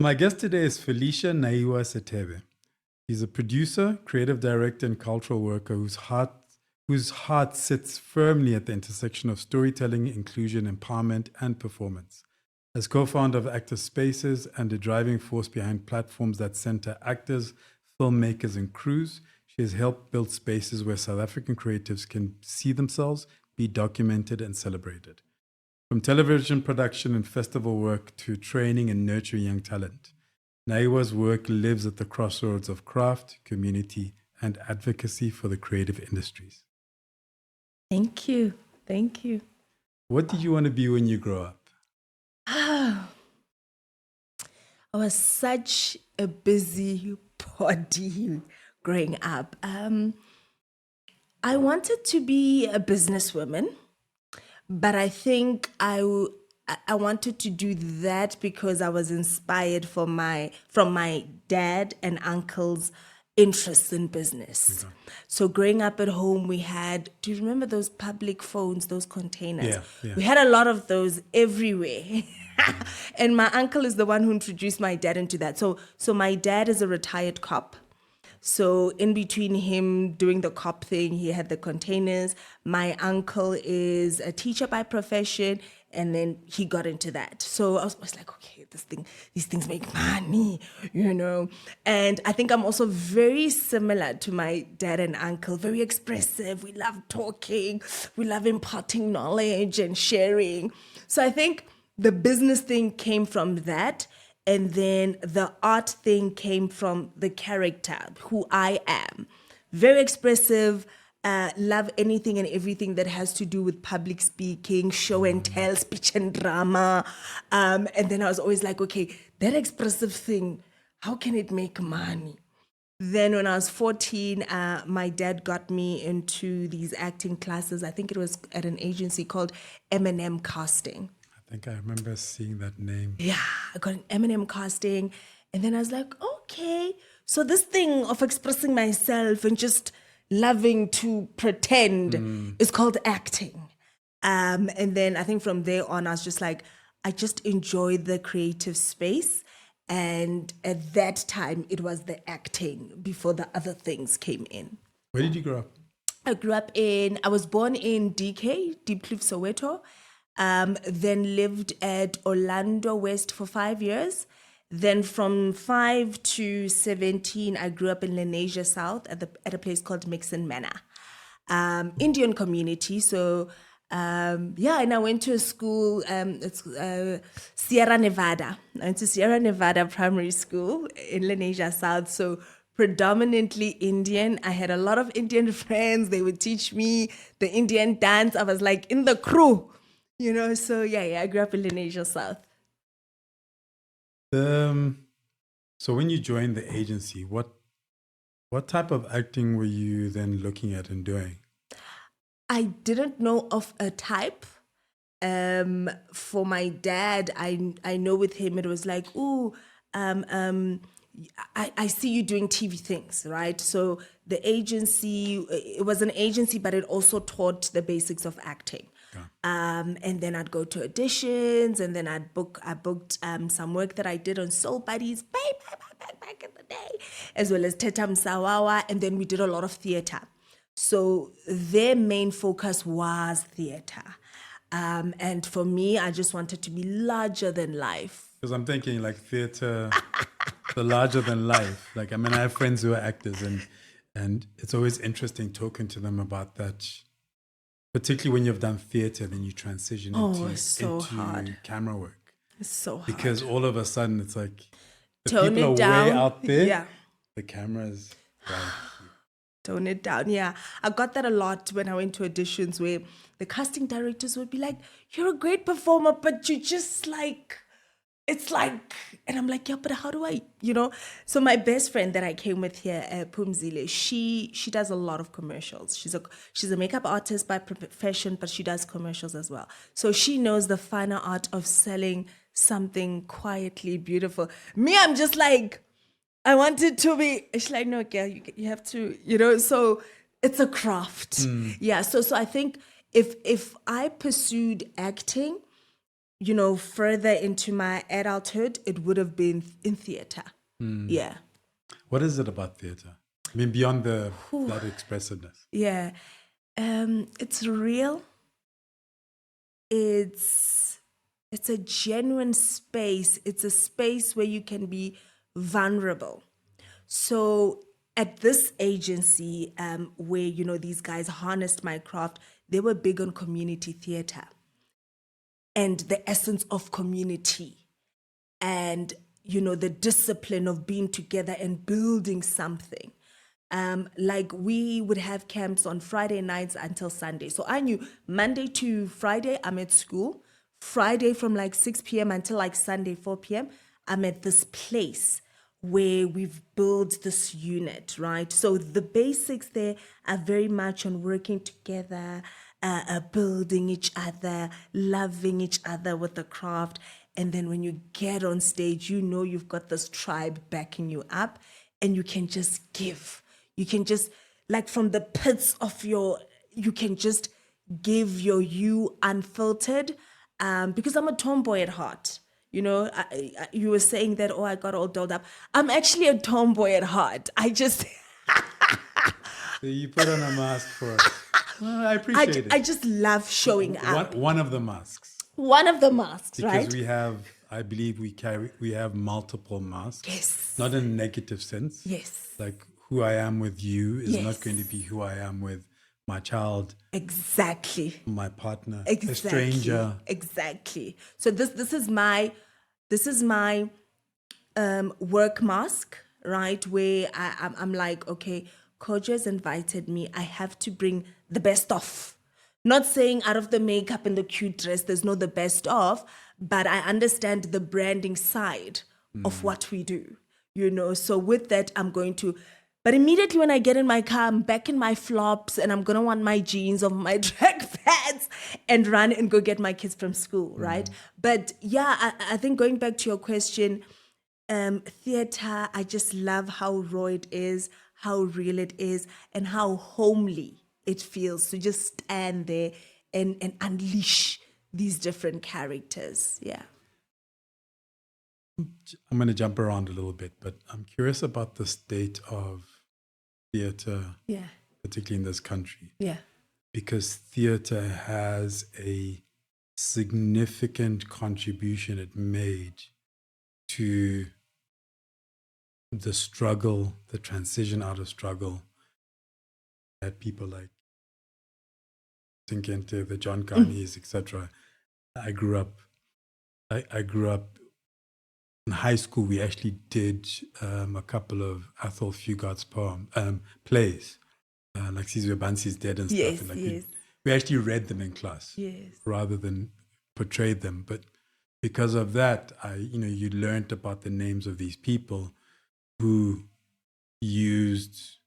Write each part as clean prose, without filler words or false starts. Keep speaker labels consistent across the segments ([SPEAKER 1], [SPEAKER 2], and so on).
[SPEAKER 1] My guest today is Felicia Naiwa Sithebe. She's a producer, creative director, and cultural worker whose heart sits firmly at the intersection of storytelling, inclusion, empowerment, and performance. As co-founder of Actor Spaces and a driving force behind platforms that center actors, filmmakers, and crews, she has helped build spaces where South African creatives can see themselves, be documented, and celebrated. From television production and festival work to training and nurturing young talent, Naiwa's work lives at the crossroads of craft, community, and advocacy for the creative industries.
[SPEAKER 2] Thank you. Thank you.
[SPEAKER 1] What did you want to be when you grow up?
[SPEAKER 2] I was such a busy body growing up. I wanted to be a businesswoman, but I think I wanted to do that because I was inspired from my dad and uncle's interests in business.
[SPEAKER 1] Okay.
[SPEAKER 2] So growing up at home, we had, do you remember those public phones, those containers?
[SPEAKER 1] Yeah.
[SPEAKER 2] We had a lot of those everywhere. And my uncle is the one who introduced my dad into that. So my dad is a retired cop. So in between him doing the cop thing, he had the containers. My uncle is a teacher by profession, and then he got into that. So I was like, okay, these things make money, And I think I'm also very similar to my dad and uncle, very expressive. We love talking, we love imparting knowledge and sharing. So I think the business thing came from that. And then the art thing came from the character, who I am. Very expressive, love anything and everything that has to do with public speaking, show and tell, speech and drama. And then I was always like, okay, that expressive thing, how can it make money? Then when I was 14, my dad got me into these acting classes. I think it was at an agency called M&M Casting.
[SPEAKER 1] I think I remember seeing that name.
[SPEAKER 2] Yeah, I got an M&M casting. And then I was like, okay, so this thing of expressing myself and just loving to pretend is called acting. And then I think from there on, I was just like, I just enjoy the creative space. And at that time, it was the acting before the other things came in.
[SPEAKER 1] Where did you grow up?
[SPEAKER 2] I was born in DK, Deep Cliff, Soweto. Then lived at Orlando West for 5 years. Then from 5 to 17, I grew up in Lenasia South at a place called Mixon Manor, Indian community. So and I went to a school. It's Sierra Nevada. I went to Sierra Nevada Primary School in Lenasia South. So predominantly Indian. I had a lot of Indian friends. They would teach me the Indian dance. I was like in the crew. So I grew up in Lenasia South.
[SPEAKER 1] So when you joined the agency, what type of acting were you then looking at and doing?
[SPEAKER 2] I didn't know of a type. For my dad, I know with him it was like, I see you doing TV things, right? So the agency, it was an agency, but it also taught the basics of acting. And then I'd go to auditions, and then I booked some work that I did on Soul Buddies back in the day, as well as Teta Msawawa, and then we did a lot of theater. So their main focus was theater. And for me, I just wanted to be larger than life.
[SPEAKER 1] Because I'm thinking like theater, the larger than life. Like, I mean, I have friends who are actors, and it's always interesting talking to them about that. Particularly when you've done theater, then you transition into
[SPEAKER 2] hard.
[SPEAKER 1] camera work.
[SPEAKER 2] It's so hard.
[SPEAKER 1] Because all of a sudden it's like the
[SPEAKER 2] Tone
[SPEAKER 1] people
[SPEAKER 2] it
[SPEAKER 1] are
[SPEAKER 2] down.
[SPEAKER 1] way out there.
[SPEAKER 2] Yeah.
[SPEAKER 1] The camera's right.
[SPEAKER 2] Tone it down. Yeah. I got that a lot when I went to auditions where the casting directors would be like, you're a great performer, but you just like, it's like, and I'm like, yeah, but how do I, So my best friend that I came with here, Pumzile, she does a lot of commercials. She's a makeup artist by profession, but she does commercials as well. So she knows the finer art of selling something quietly beautiful. Me, I'm just like, I want it to be, she's like, no, girl, you have to, so it's a craft. Yeah. So I think if I pursued acting, further into my adulthood, it would have been in theater. Yeah.
[SPEAKER 1] What is it about theater? I mean, beyond that expressiveness.
[SPEAKER 2] Yeah. It's real. It's a genuine space. It's a space where you can be vulnerable. So at this agency, where these guys harnessed my craft, they were big on community theater and the essence of community, and the discipline of being together and building something. Like we would have camps on Friday nights until Sunday. So I knew Monday to Friday, I'm at school. Friday from like 6 p.m. until like Sunday, 4 p.m., I'm at this place where we've built this unit, right? So the basics there are very much on working together, building each other, loving each other with the craft. And then when you get on stage, you've got this tribe backing you up, and you can just give. You can just, like from the pits of you can just give your you unfiltered. Because I'm a tomboy at heart. You were saying that, I got all dolled up. I'm actually a tomboy at heart. I just,
[SPEAKER 1] So you put on a mask for us. Well, I appreciate it.
[SPEAKER 2] I just love showing up.
[SPEAKER 1] One of the masks.
[SPEAKER 2] One of the masks,
[SPEAKER 1] Because
[SPEAKER 2] right?
[SPEAKER 1] we have, I believe we have multiple masks.
[SPEAKER 2] Yes.
[SPEAKER 1] Not in a negative sense.
[SPEAKER 2] Yes.
[SPEAKER 1] Like who I am with you is
[SPEAKER 2] Yes.
[SPEAKER 1] not going to be who I am with my child,
[SPEAKER 2] Exactly.
[SPEAKER 1] my partner,
[SPEAKER 2] Exactly.
[SPEAKER 1] a stranger.
[SPEAKER 2] Exactly. So this is my work mask, right? Where I'm like, okay, coach has invited me. I have to bring the best of. Not saying out of the makeup and the cute dress, there's no the best of, but I understand the branding side of what we do. So with that, I'm going to. But immediately when I get in my car, I'm back in my flops, and I'm going to want my jeans or my track pants and run and go get my kids from school, right? But yeah, I think going back to your question, theater, I just love how raw it is, how real it is, and how homely it feels to just stand there and unleash these different characters. Yeah.
[SPEAKER 1] I'm going to jump around a little bit, but I'm curious about the state of theater,
[SPEAKER 2] Yeah.
[SPEAKER 1] particularly in this country,
[SPEAKER 2] Yeah.
[SPEAKER 1] because theater has a significant contribution it made to the struggle, the transition out of struggle that people like Tinkente, the John Carneys, etc. I grew up in high school. We actually did a couple of Athol Fugard's plays, like Sizwe Bansi's Dead and stuff.
[SPEAKER 2] Yes,
[SPEAKER 1] And like
[SPEAKER 2] yes.
[SPEAKER 1] we actually read them in class
[SPEAKER 2] Yes.
[SPEAKER 1] rather than portrayed them. But because of that, you learned about the names of these people who used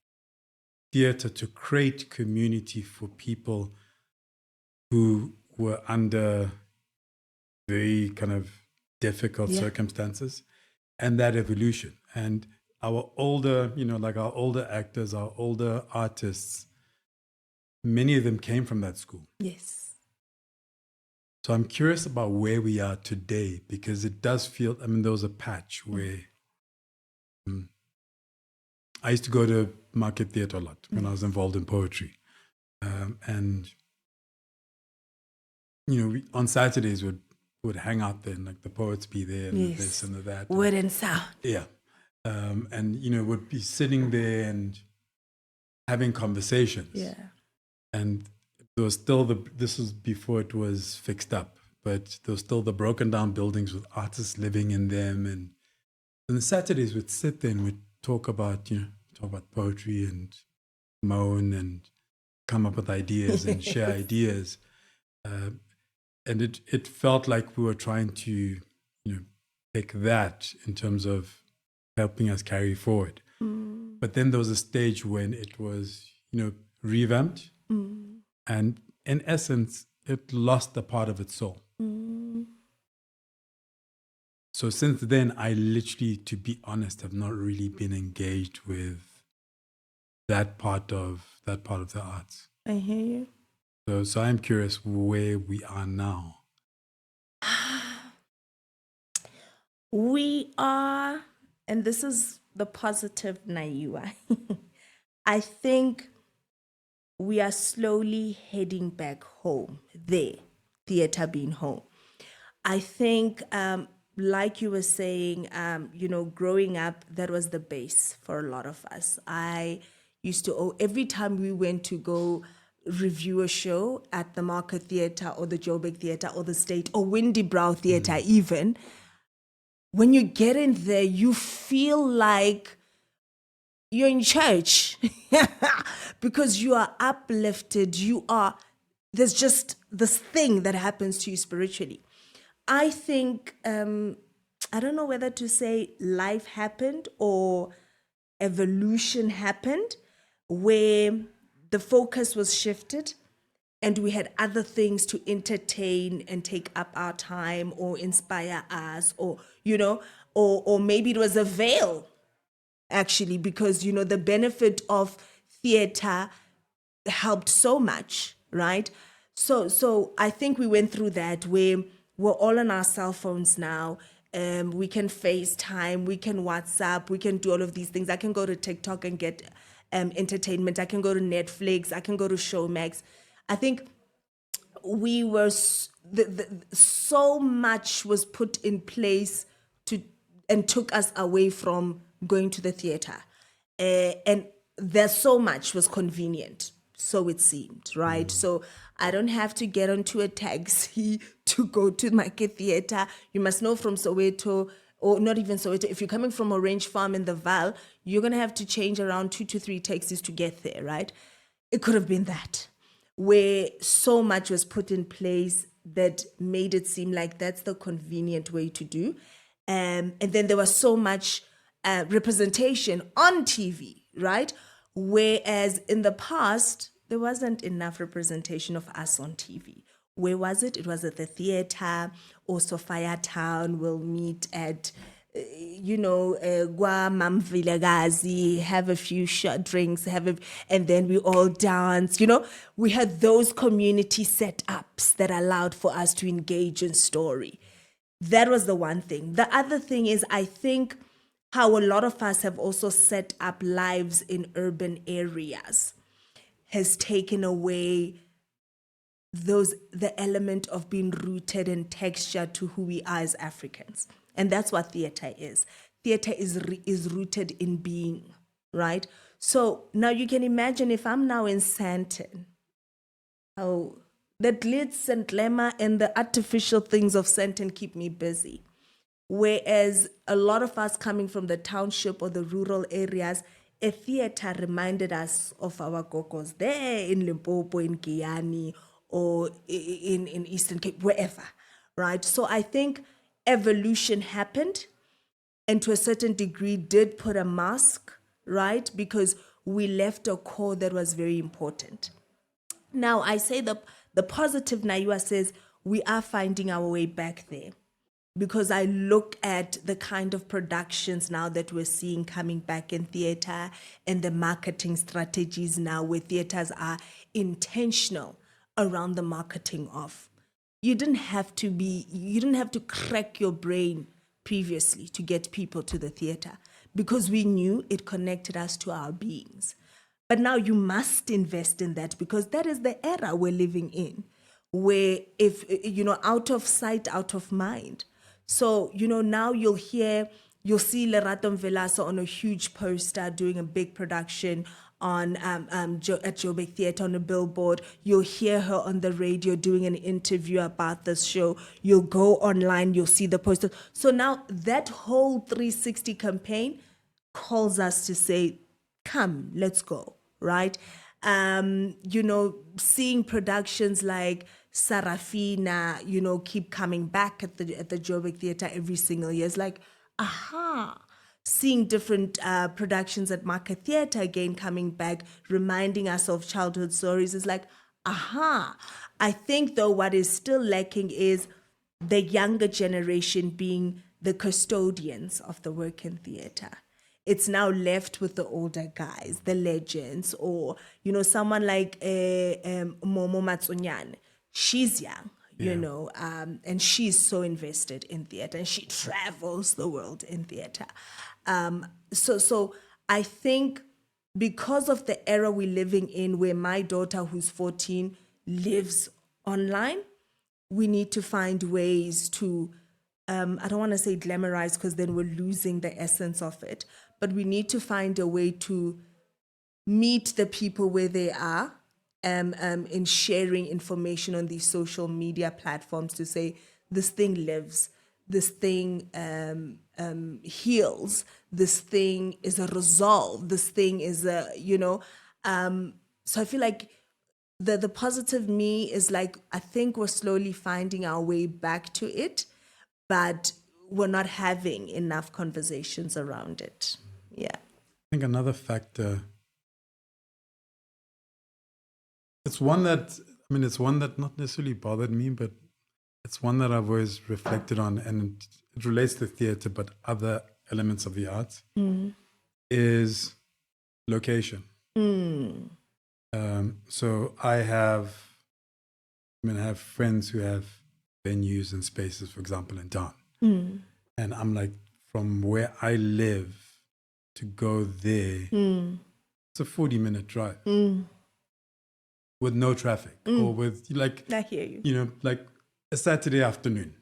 [SPEAKER 1] theater to create community for people who were under very kind of difficult circumstances, and that evolution. And our older, our older actors, our older artists, many of them came from that school.
[SPEAKER 2] Yes.
[SPEAKER 1] So I'm curious about where we are today, because it does feel, there was a patch where I used to go to Market Theatre a lot when I was involved in poetry. And, we, on Saturdays would hang out there, and like the poets be there and this and that.
[SPEAKER 2] Word and sound.
[SPEAKER 1] Yeah. And, would be sitting there and having conversations.
[SPEAKER 2] Yeah.
[SPEAKER 1] And there was still this was before it was fixed up, but there was still the broken down buildings with artists living in them. And the Saturdays we'd sit there and we'd talk about poetry and moan and come up with ideas and share ideas. And it felt like we were trying to, take that in terms of helping us carry forward. But then there was a stage when it was, revamped. And in essence, it lost a part of its soul. So since then, I literally, to be honest, have not really been engaged with that part of the arts.
[SPEAKER 2] I hear you.
[SPEAKER 1] So I'm curious where we are now.
[SPEAKER 2] We are, and this is the positive Naiwa. I think we are slowly heading back home, there, theater being home. I think, like you were saying, growing up, that was the base for a lot of us. I used to, every time we went to go review a show at the Market Theatre or the Joburg Theatre or the State or Windy Brow Theatre, even, when you get in there, you feel like you're in church because you are uplifted. There's just this thing that happens to you spiritually. I think, I don't know whether to say life happened or evolution happened, where the focus was shifted and we had other things to entertain and take up our time or inspire us, or, or maybe it was a veil, actually, because, the benefit of theater helped so much, right? So I think we went through that where we're all on our cell phones now. We can FaceTime, we can WhatsApp, we can do all of these things. I can go to TikTok and get entertainment. I can go to Netflix. I can go to Showmax. I think we were so much was put in place and took us away from going to the theater, and there's so much was convenient, so it seemed, right? So I don't have to get onto a taxi to go to Market Theatre. You must know, from Soweto, or not even Soweto, if you're coming from Orange Farm in the Val, you're gonna have to change around 2 to 3 taxis to get there, right? It could have been that, where so much was put in place that made it seem like that's the convenient way to do. And then there was so much representation on TV, right? Whereas in the past, there wasn't enough representation of us on TV. Where was it? It was at the theater, or Sophia Town. We'll meet at, Gwa Mam Vilagazi, have a few short drinks, and then we all dance. We had those community setups that allowed for us to engage in story. That was the one thing. The other thing is, I think, how a lot of us have also set up lives in urban areas has taken away the element of being rooted in texture to who we are as Africans. And that's what theater is. Theater is rooted in being, right? So now you can imagine, if I'm now in Sandton, how the glitz and glamour and the artificial things of Sandton keep me busy. Whereas a lot of us coming from the township or the rural areas, a theater reminded us of our gogos there in Limpopo, in Guyana, or in Eastern Cape, wherever, right? So I think evolution happened, and to a certain degree did put a mask, right? Because we left a core that was very important. Now, I say the positive Naiwa says we are finding our way back there, because I look at the kind of productions now that we're seeing coming back in theater, and the marketing strategies now where theaters are intentional around the marketing of. You didn't have to crack your brain previously to get people to the theater, because we knew it connected us to our beings. But now you must invest in that, because that is the era we're living in, where, if, out of sight, out of mind. So, now you'll see Lerato Mvelasa on a huge poster doing a big production on at Joburg Theatre on a billboard. You'll hear her on the radio doing an interview about this show. You'll go online, you'll see the poster. So now that whole 360 campaign calls us to say, come, let's go, right? Seeing productions like Sarafina, keep coming back at the Joburg Theatre every single year. It's like, aha. Seeing different productions at Market Theatre again coming back, reminding us of childhood stories is like, aha. I think, though, what is still lacking is the younger generation being the custodians of the work in theatre. It's now left with the older guys, the legends, or, someone like Momo Matsunyane. She's young, you know, and she's so invested in theater and she travels the world in theater. So I think because of the era we're living in, where my daughter, who's 14, lives online, we need to find ways to, I don't want to say glamorize because then we're losing the essence of it, but we need to find a way to meet the people where they are, in sharing information on these social media platforms to say, this thing lives, this thing heals, this thing is a resolve, this thing is a, you know. So I feel like the positive me is like, I think we're slowly finding our way back to it, but we're not having enough conversations around it. Yeah.
[SPEAKER 1] I think another factor, it's one that not necessarily bothered me, but it's one that I've always reflected on, and it relates to theater, but other elements of the arts, is location. So I have friends who have venues and spaces, for example, in town. And I'm like, from where I live to go there, it's a 40-minute drive with no traffic, or with like,
[SPEAKER 2] I hear you.
[SPEAKER 1] you know, like a Saturday afternoon,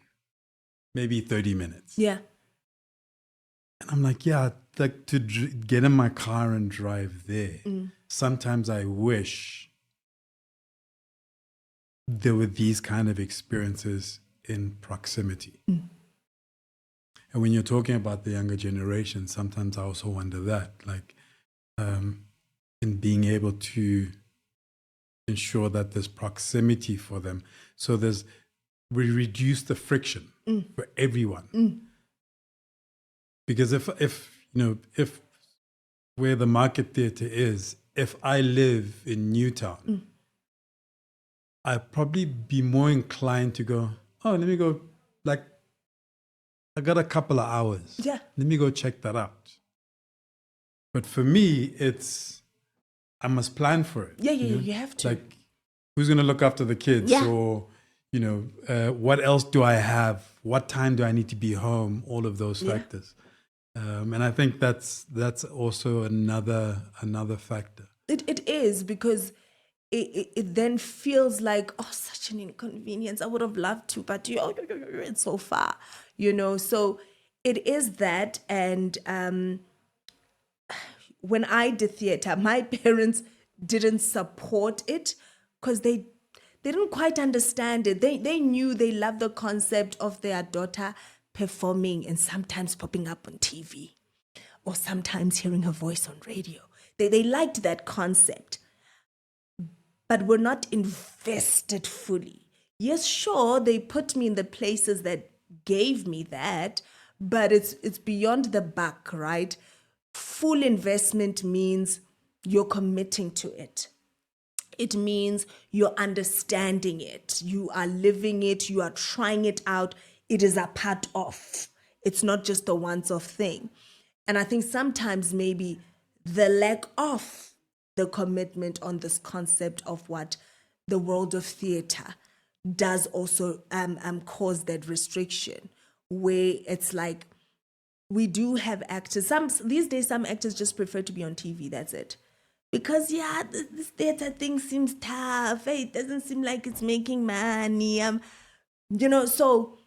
[SPEAKER 1] maybe 30 minutes.
[SPEAKER 2] Yeah.
[SPEAKER 1] And I'm like, yeah, like to get in my car and drive there. Sometimes I wish there were these kind of experiences in proximity. And when you're talking about the younger generation, sometimes I also wonder that, like, in being able to ensure that there's proximity for them. So we reduce the friction for everyone. Because if where the market theater is, if I live in Newtown, I'd probably be more inclined to go, oh, let me go, like, I got a couple of hours.
[SPEAKER 2] Yeah.
[SPEAKER 1] Let me go check that out. But for me, I must plan for it.
[SPEAKER 2] Yeah, you have to.
[SPEAKER 1] Like, who's going to look after the kids?
[SPEAKER 2] Yeah.
[SPEAKER 1] Or, what else do I have? What time do I need to be home? All of those factors. And I think that's also another factor.
[SPEAKER 2] It is, because it then feels like, oh, such an inconvenience. I would have loved to, but it's so far, So it is that. And when I did theater, my parents didn't support it because they didn't quite understand it. They knew they loved the concept of their daughter performing and sometimes popping up on TV or sometimes hearing her voice on radio. They liked that concept, but were not invested fully. Yes, sure, they put me in the places that gave me that, but it's beyond the buck, right? Full investment means you're committing to it. It means you're understanding it. You are living it. You are trying it out. It is a part of. It's not just a once-off thing. And I think sometimes maybe the lack of the commitment on this concept of what the world of theater does also cause that restriction, where it's like, we do have actors. These days, some actors just prefer to be on TV. That's it. Because, this theater thing seems tough. Hey, it doesn't seem like it's making money. So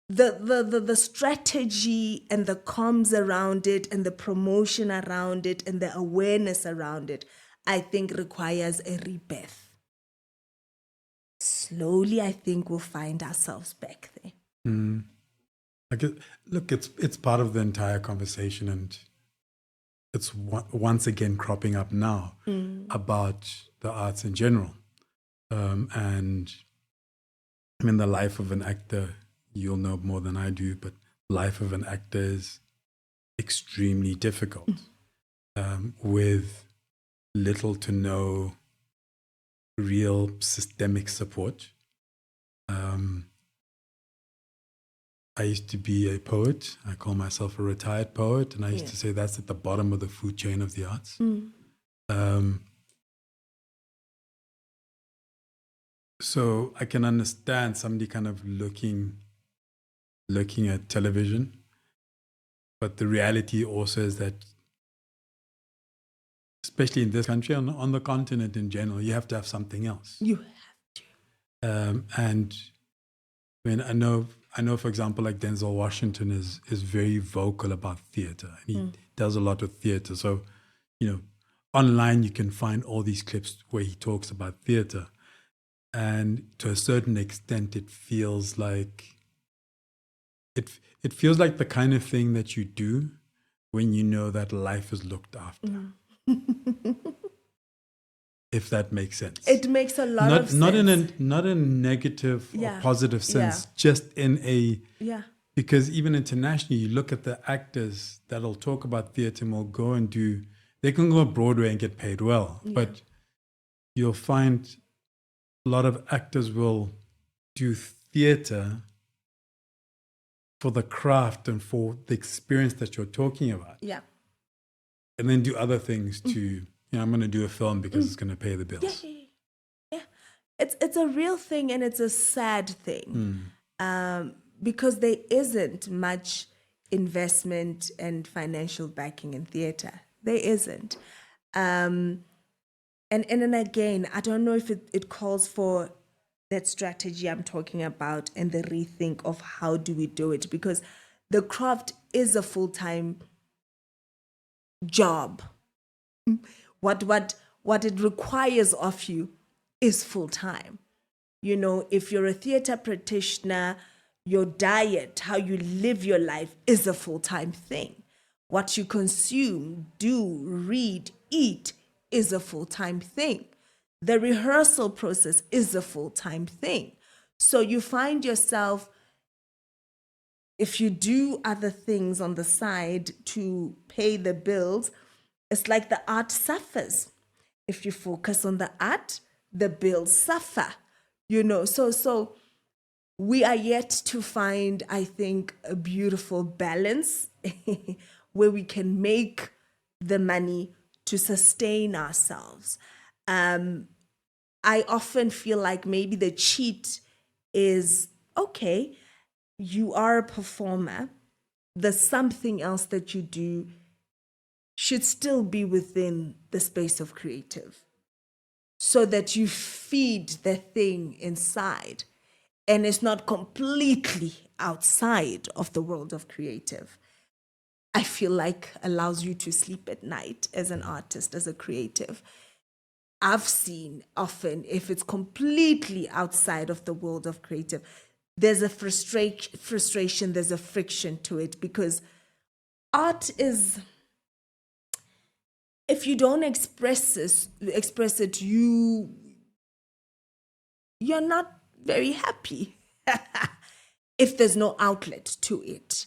[SPEAKER 2] the strategy and the comms around it and the promotion around it and the awareness around it, I think requires a rebirth. Slowly, I think we'll find ourselves back there.
[SPEAKER 1] Look, it's part of the entire conversation, and it's once again cropping up now about the arts in general. And I mean, the life of an actor, you'll know more than I do, but life of an actor is extremely difficult, with little to no real systemic support. I used to be a poet. I call myself a retired poet, and I used to say that's at the bottom of the food chain of the arts. So I can understand somebody kind of looking at television, but the reality also is that, especially in this country, on the continent in general, you have to have something else.
[SPEAKER 2] You have to.
[SPEAKER 1] And I mean, I know, for example, like Denzel Washington is very vocal about theater, and he does a lot with theater. So, online you can find all these clips where he talks about theater, and to a certain extent, it feels like the kind of thing that you do when you know that life is looked after. If that makes sense.
[SPEAKER 2] It makes a lot of sense.
[SPEAKER 1] Not in a negative or positive sense,
[SPEAKER 2] Yeah.
[SPEAKER 1] just in a...
[SPEAKER 2] Yeah.
[SPEAKER 1] Because even internationally, you look at the actors that'll talk about theater and will go and they can go on Broadway and get paid well.
[SPEAKER 2] Yeah.
[SPEAKER 1] But you'll find a lot of actors will do theater for the craft and for the experience that you're talking about.
[SPEAKER 2] Yeah.
[SPEAKER 1] And then do other things to, I'm going to do a film because it's going to pay the bills.
[SPEAKER 2] Yeah. It's a real thing, and it's a sad thing. Because there isn't much investment and financial backing in theater. There isn't. And then again, I don't know if it calls for that strategy I'm talking about and the rethink of how do we do it, because the craft is a full-time job. What it requires of you is full-time. If you're a theater practitioner, your diet, how you live your life is a full-time thing. What you consume, do, read, eat is a full-time thing. The rehearsal process is a full-time thing. So you find yourself, if you do other things on the side to pay the bills, it's like the art suffers. If you focus on the art, the bills suffer. So we are yet to find, I think, a beautiful balance where we can make the money to sustain ourselves. I often feel like maybe the cheat is, okay, you are a performer. The something else that you do should still be within the space of creative, so that you feed the thing inside and it's not completely outside of the world of creative. I feel like allows you to sleep at night as an artist, as a creative. I've seen often, if it's completely outside of the world of creative, there's a frustration, there's a friction to it, because art is, if you don't express it, you're not very happy if there's no outlet to it.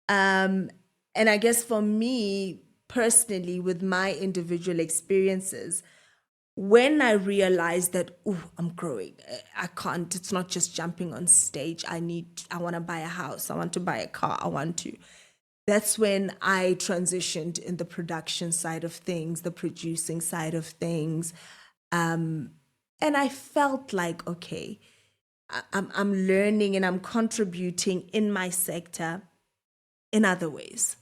[SPEAKER 2] And I guess for me personally, with my individual experiences, when I realized that, I'm growing, I can't, it's not just jumping on stage. I want to buy a house. I want to buy a car. That's when I transitioned in the production side of things, the producing side of things. And I felt like, okay, I'm learning and I'm contributing in my sector in other ways.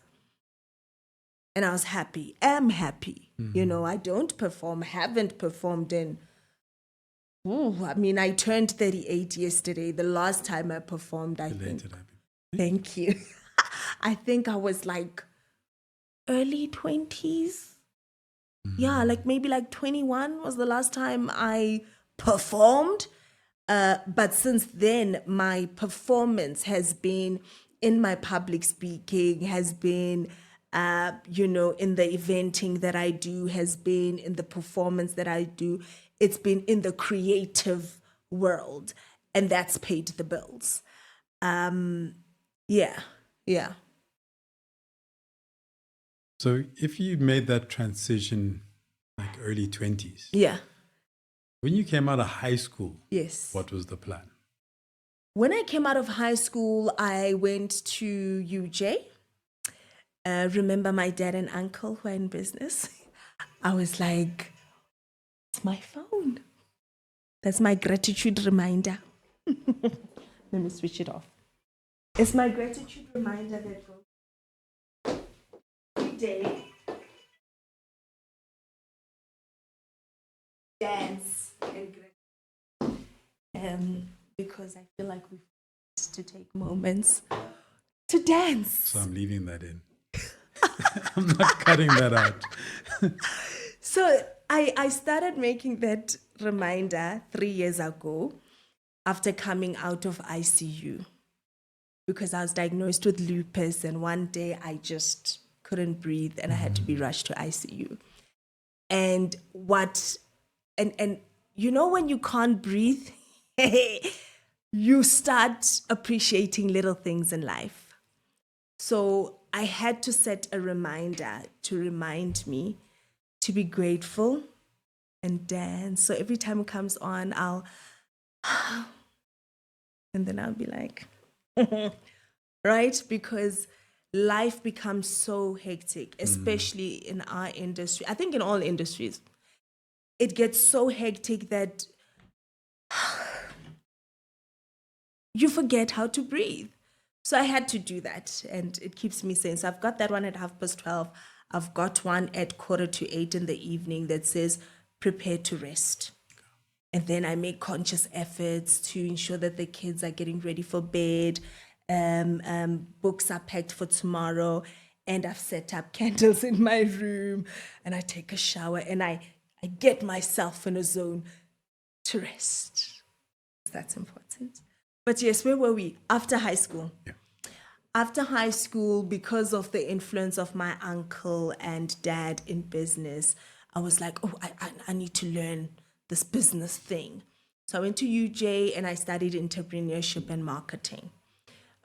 [SPEAKER 2] And I was happy, am happy. I don't perform, haven't performed in, I turned 38 yesterday. The last time I performed, thank you. I think I was like early 20s. Yeah, maybe 21 was the last time I performed. But since then, my performance has been in my public speaking, has been, in the eventing that I do, has been in the performance that I do. It's been in the creative world, and that's paid the bills. Yeah.
[SPEAKER 1] So if you made that transition early 20s.
[SPEAKER 2] Yeah.
[SPEAKER 1] When you came out of high school,
[SPEAKER 2] yes,
[SPEAKER 1] what was the plan?
[SPEAKER 2] When I came out of high school, I went to UJ. Remember my dad and uncle who are in business? I was like, it's my phone. That's my gratitude reminder. Let me switch it off. It's my gratitude reminder that goes every day. Dance and because I feel like we've got to take moments to dance.
[SPEAKER 1] So I'm leaving that in. I'm not cutting that out.
[SPEAKER 2] So I started making that reminder 3 years ago after coming out of ICU because I was diagnosed with lupus, and one day I just couldn't breathe and I had to be rushed to ICU. And you know when you can't breathe, you start appreciating little things in life. So I had to set a reminder to remind me to be grateful and dance. So every time it comes on, and then I'll be like, right? Because life becomes so hectic, especially in our industry. I think in all industries, it gets so hectic that you forget how to breathe. So I had to do that, and it keeps me sane. So I've got that one at 12:30. I've got one at 7:45 in the evening that says, prepare to rest. And then I make conscious efforts to ensure that the kids are getting ready for bed. Books are packed for tomorrow. And I've set up candles in my room. And I take a shower and I get myself in a zone to rest. That's important. But yes, where were we? After high school.
[SPEAKER 1] Yeah.
[SPEAKER 2] After high school, because of the influence of my uncle and dad in business, I was like, oh, I need to learn this business thing. So I went to UJ and I studied entrepreneurship and marketing.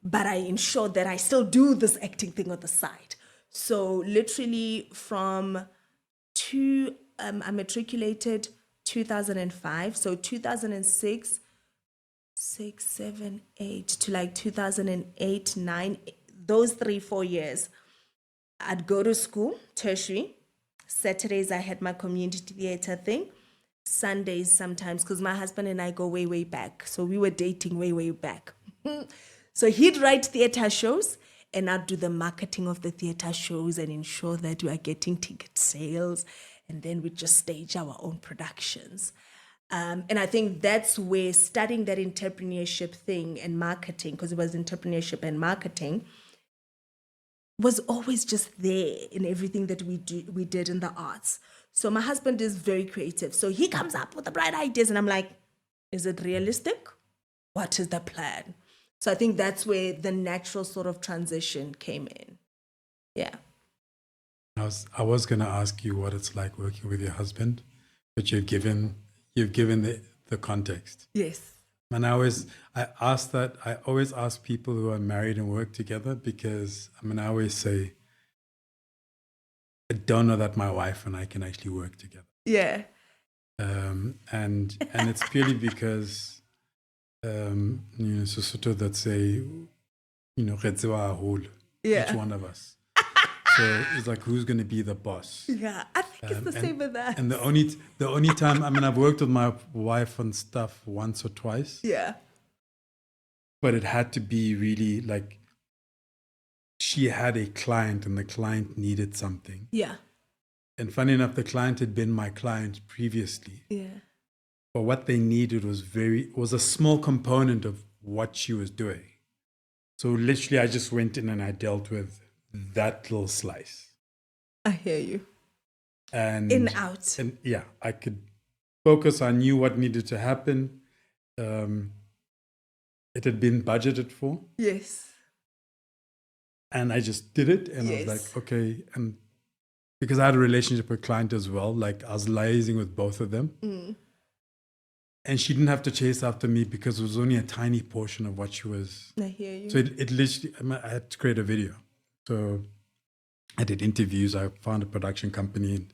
[SPEAKER 2] But I ensured that I still do this acting thing on the side. So literally from I matriculated 2005. So 2006, 6, 7, 8 to like 2008, 9, those 3-4 years, I'd go to school, tertiary. Saturdays, I had my community theater thing. Sundays sometimes, because my husband and I go way, way back. So we were dating way, way back. So he'd write theater shows and I'd do the marketing of the theater shows and ensure that we are getting ticket sales. And then we'd just stage our own productions. And I think that's where studying that entrepreneurship thing and marketing, because it was entrepreneurship and marketing, was always just there in everything that we did in the arts. So my husband is very creative. So he comes up with the bright ideas and I'm like, is it realistic? What is the plan? So I think that's where the natural sort of transition came in. Yeah.
[SPEAKER 1] I was going to ask you what it's like working with your husband, but you've given the context.
[SPEAKER 2] Yes.
[SPEAKER 1] And I always ask people who are married and work together because I always say, I don't know that my wife and I can actually work together.
[SPEAKER 2] Yeah.
[SPEAKER 1] And it's purely because Soweto that say,
[SPEAKER 2] Yeah.
[SPEAKER 1] each one of us. So it's like, who's going to be the boss?
[SPEAKER 2] Yeah, I think it's the same with that.
[SPEAKER 1] And the only time, I've worked with my wife on stuff once or twice.
[SPEAKER 2] Yeah.
[SPEAKER 1] But it had to be really like, she had a client and the client needed something.
[SPEAKER 2] Yeah.
[SPEAKER 1] And funny enough, the client had been my client previously.
[SPEAKER 2] Yeah.
[SPEAKER 1] But what they needed was a small component of what she was doing. So literally, I just went in and I dealt with that little slice.
[SPEAKER 2] I hear you.
[SPEAKER 1] And
[SPEAKER 2] in, out.
[SPEAKER 1] And yeah, I could focus. I knew what needed to happen. It had been budgeted for.
[SPEAKER 2] Yes.
[SPEAKER 1] And I just did it. And
[SPEAKER 2] yes.
[SPEAKER 1] I was like, okay. And because I had a relationship with a client as well, like I was liaising with both of them.
[SPEAKER 2] Mm.
[SPEAKER 1] And she didn't have to chase after me because it was only a tiny portion of what she was.
[SPEAKER 2] I hear you.
[SPEAKER 1] So it literally, I had to create a video. So I did interviews. I found a production company and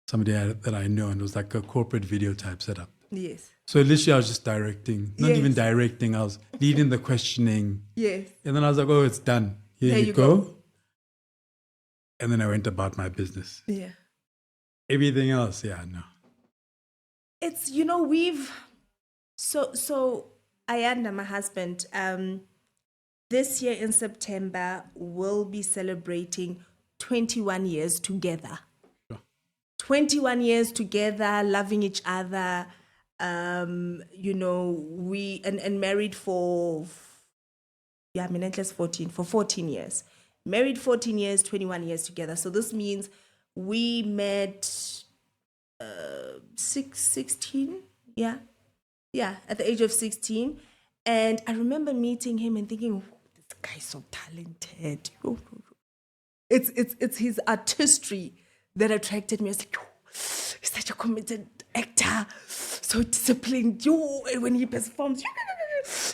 [SPEAKER 1] somebody that I know, and it was like a corporate video type setup.
[SPEAKER 2] Yes.
[SPEAKER 1] So literally I was just directing, not even directing, I was leading the questioning.
[SPEAKER 2] Yes.
[SPEAKER 1] And then I was like, oh, it's done. Here you go. And then I went about my business.
[SPEAKER 2] Yeah.
[SPEAKER 1] Everything else, no.
[SPEAKER 2] It's, So Ayanda, my husband, this year in September, we'll be celebrating 21 years together.
[SPEAKER 1] Sure.
[SPEAKER 2] 21 years together, loving each other. We and married for, yeah, I mean, at least 14 years. Married 14 years, 21 years together. So this means we met 16, yeah, at the age of 16. And I remember meeting him and thinking, "Oh, this guy's so talented. It's his artistry that attracted me. I was like, "Oh, he's such a committed actor, so disciplined. And when he performs,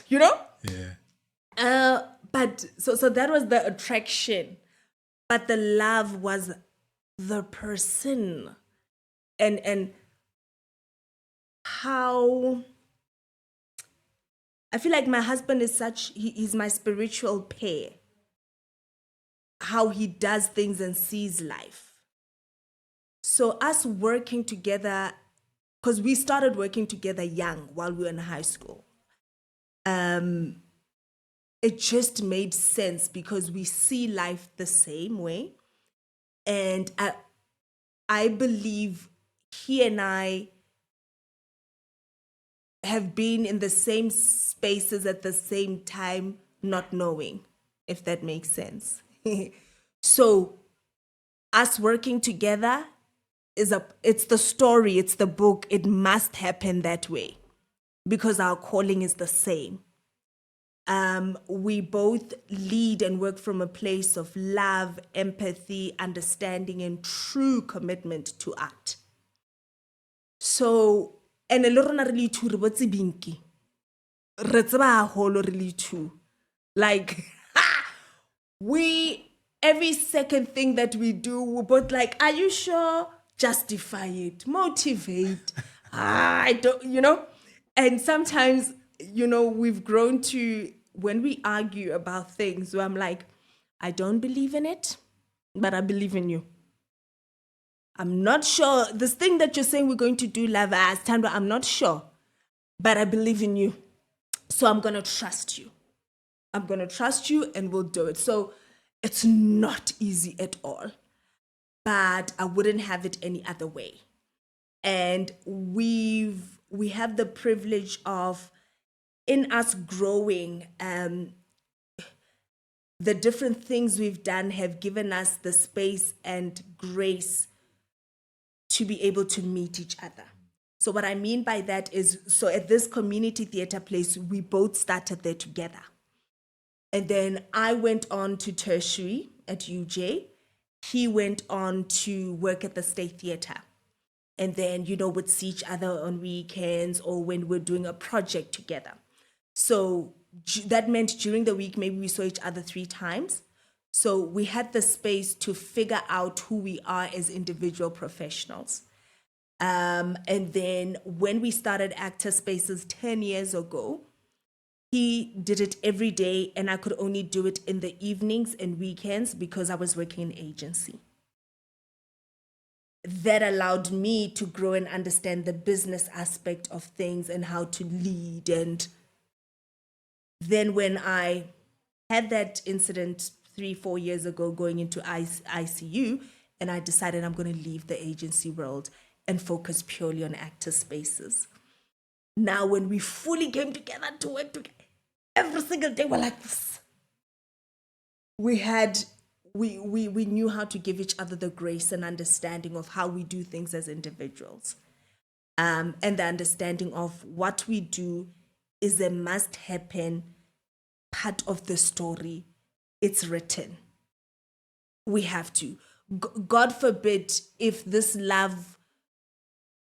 [SPEAKER 2] you know."
[SPEAKER 1] Yeah.
[SPEAKER 2] But so that was the attraction, but the love was the person, and how I feel like my husband is he's my spiritual pair. How he does things and sees life. So us working together, because we started working together young while we were in high school. It just made sense because we see life the same way. And I believe he and I have been in the same spaces at the same time, not knowing, if that makes sense. So us working together it's the story, it's the book. It must happen that way because our calling is the same. We both lead and work from a place of love, empathy, understanding, and true commitment to art. So, and a lorona really too, rebotse binki. Re tseba haholo really too. Like, every second thing that we do, we're both like, are you sure? Justify it, motivate. I don't. And sometimes, we've grown to, when we argue about things, where I'm like, I don't believe in it, but I believe in you. I'm not sure. This thing that you're saying we're going to do, Lava, as Tandwa, I'm not sure, but I believe in you. So I'm going to trust you. I'm going to trust you and we'll do it. So it's not easy at all, but I wouldn't have it any other way. And we have the privilege of, in us growing, the different things we've done have given us the space and grace to be able to meet each other. So what I mean by that is, so at this community theater place, we both started there together. And then I went on to tertiary at UJ. He went on to work at the State Theater. And then, would see each other on weekends or when we're doing a project together. So that meant during the week, maybe we saw each other 3 times. So we had the space to figure out who we are as individual professionals. And then when we started Actor Spaces 10 years ago, he did it every day and I could only do it in the evenings and weekends because I was working in agency. That allowed me to grow and understand the business aspect of things and how to lead. And then when I had that incident 3-4 years ago going into ICU, and I decided I'm going to leave the agency world and focus purely on Actor Spaces. Now, when we fully came together to work together, every single day we're like this. We knew how to give each other the grace and understanding of how we do things as individuals. And the understanding of what we do is a must happen part of the story. It's written. We have to. God forbid if this love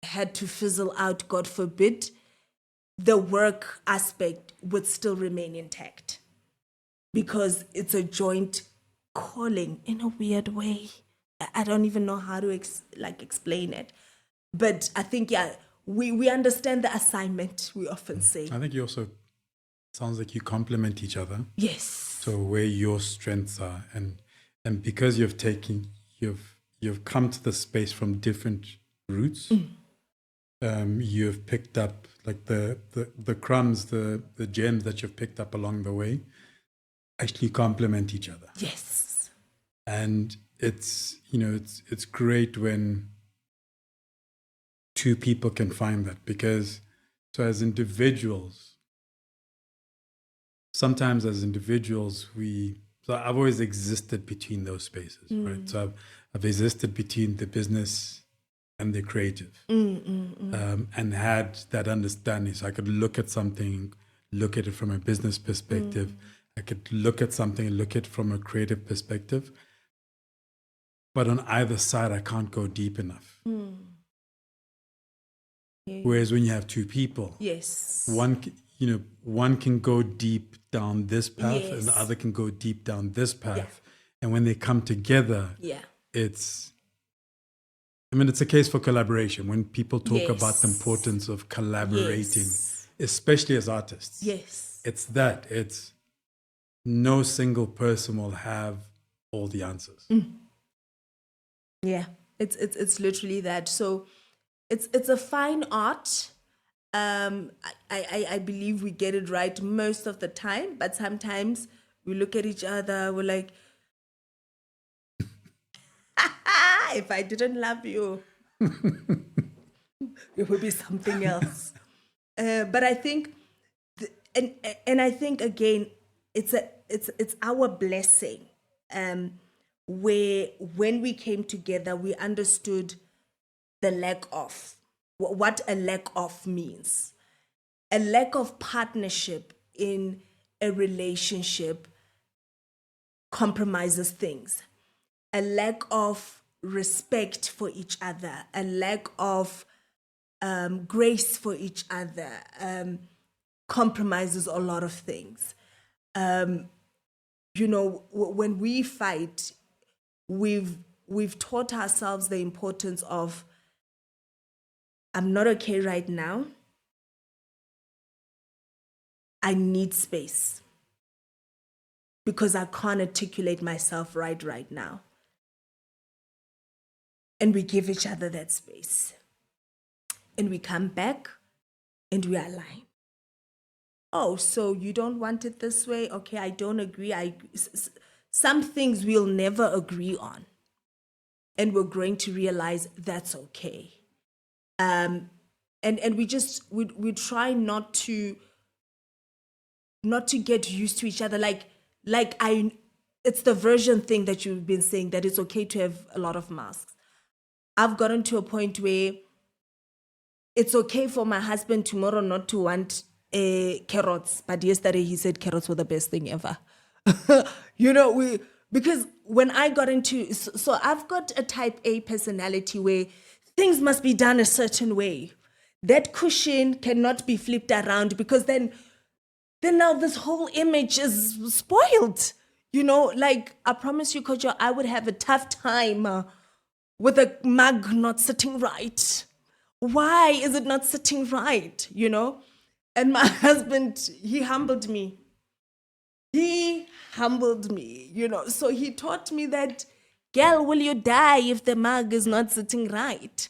[SPEAKER 2] had to fizzle out, God forbid, the work aspect would still remain intact because it's a joint calling in a weird way. I don't even know how to explain it. But I think, we understand the assignment, we often say.
[SPEAKER 1] I think you also, sounds like you complement each other.
[SPEAKER 2] Yes.
[SPEAKER 1] So where your strengths are, and because you've come to the space from different roots, you've picked up, like the crumbs, the gems that you've picked up along the way actually complement each other.
[SPEAKER 2] Yes.
[SPEAKER 1] And it's, it's great when two people can find that, because as individuals, sometimes as individuals, so I've always existed between those spaces, right? So I've existed between the business and the creative, and had that understanding. So I could look at something, look at it from a business perspective. I could look at something and look at it from a creative perspective. But on either side, I can't go deep enough.
[SPEAKER 2] Yeah.
[SPEAKER 1] Whereas when you have two people,
[SPEAKER 2] Yes.
[SPEAKER 1] one can go deep down this path, and the
[SPEAKER 2] Yes.
[SPEAKER 1] other can go deep down this path.
[SPEAKER 2] Yeah.
[SPEAKER 1] And when they come together, it's a case for collaboration. When people talk about the importance of collaborating, especially as artists, it's no single person will have all the answers.
[SPEAKER 2] Yeah, it's literally that. So it's a fine art. I believe we get it right most of the time, but sometimes we look at each other, we're like, if I didn't love you, it would be something else. But I think, and I think again, it's our blessing, where when we came together, we understood the lack of what a lack of means. A lack of partnership in a relationship compromises things. A lack of respect for each other, a lack of grace for each other compromises a lot of things. When we fight, we've taught ourselves the importance of, I'm not okay right now. I need space because I can't articulate myself right now. And we give each other that space. And we come back and we align. Oh, so you don't want it this way? Okay, I don't agree. Some things we'll never agree on. And we're going to realize that's okay. And we try not to get used to each other. It's the version thing that you've been saying, that it's okay to have a lot of masks. I've gotten to a point where it's okay for my husband tomorrow not to want carrots, but yesterday he said carrots were the best thing ever. Because when I got into, so I've got a type A personality where things must be done a certain way. That cushion cannot be flipped around, because then now this whole image is spoiled. I promise you, Coach, I would have a tough time with a mug not sitting right. Why is it not sitting right? And my husband, he humbled me. So he taught me that, girl, will you die if the mug is not sitting right?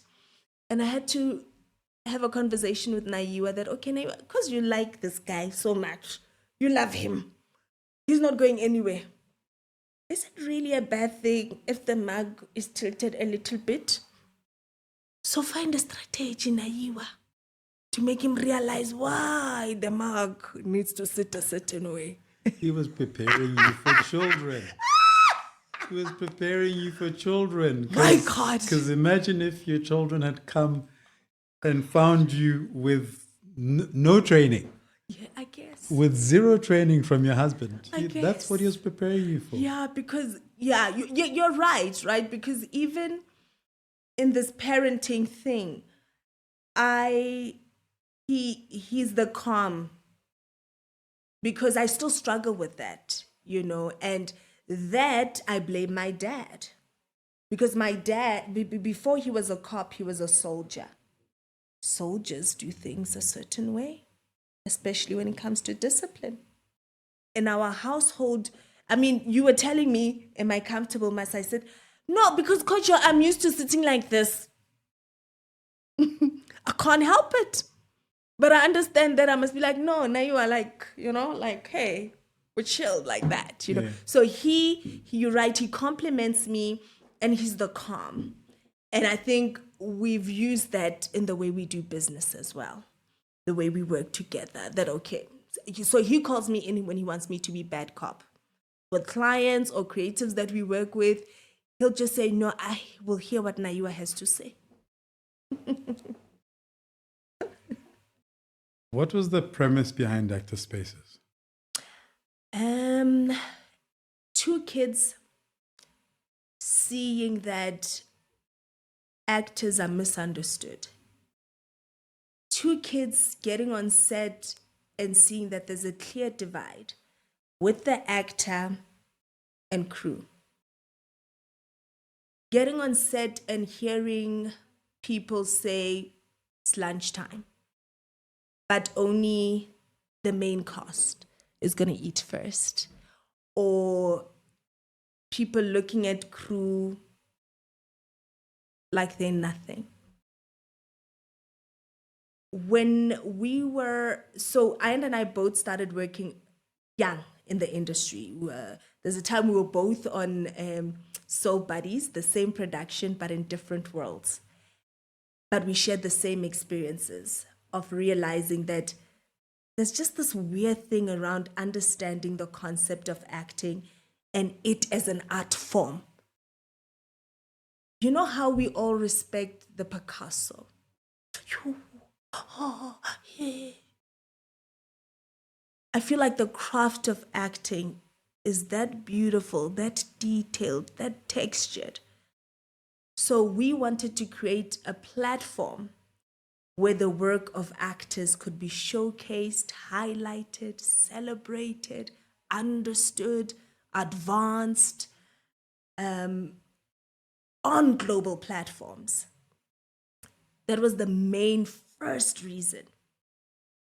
[SPEAKER 2] And I had to have a conversation with Naiwa that, okay, Naiwa, because you like this guy so much, you love him, he's not going anywhere. Is it really a bad thing if the mug is tilted a little bit? So find a strategy, Naiwa, to make him realize why the mug needs to sit a certain way.
[SPEAKER 1] He was preparing you for children. He was preparing you for children.
[SPEAKER 2] My God.
[SPEAKER 1] Because imagine if your children had come and found you with no training.
[SPEAKER 2] Yeah, I guess.
[SPEAKER 1] With zero training from your husband.
[SPEAKER 2] I guess.
[SPEAKER 1] That's what he was preparing you for.
[SPEAKER 2] Yeah, because, you're right? Because even in this parenting thing, he's the calm, because I still struggle with that, and that I blame my dad, because my dad, before he was a cop, he was a soldier. Soldiers do things a certain way, especially when it comes to discipline. In our household, you were telling me, am I comfortable, Mas? I said, no, because Coach, I'm used to sitting like this. I can't help it. But I understand that I must be like, no, now you are like, like, hey, we're chilled like that,
[SPEAKER 1] Yeah.
[SPEAKER 2] So you're right, he compliments me and he's the calm. And I think we've used that in the way we do business as well, the way we work together, that, okay. So he calls me in when he wants me to be bad cop. With clients or creatives that we work with, he'll just say, no, I will hear what Naiwa has to say.
[SPEAKER 1] What was the premise behind Actor Spaces?
[SPEAKER 2] Two kids seeing that actors are misunderstood. Two kids getting on set and seeing that there's a clear divide with the actor and crew. Getting on set and hearing people say it's lunchtime, but only the main cast is going to eat first. Or people looking at crew like they're nothing. When we were, so Ian and I both started working young in the industry. There's a time we were both on Soul Buddies, the same production, but in different worlds. But we shared the same experiences of realizing that there's just this weird thing around understanding the concept of acting and it as an art form. You know how we all respect the Picasso? Oh, yeah. I feel like the craft of acting is that beautiful, that detailed, that textured. So we wanted to create a platform where the work of actors could be showcased, highlighted, celebrated, understood, advanced on global platforms. That was the main first reason.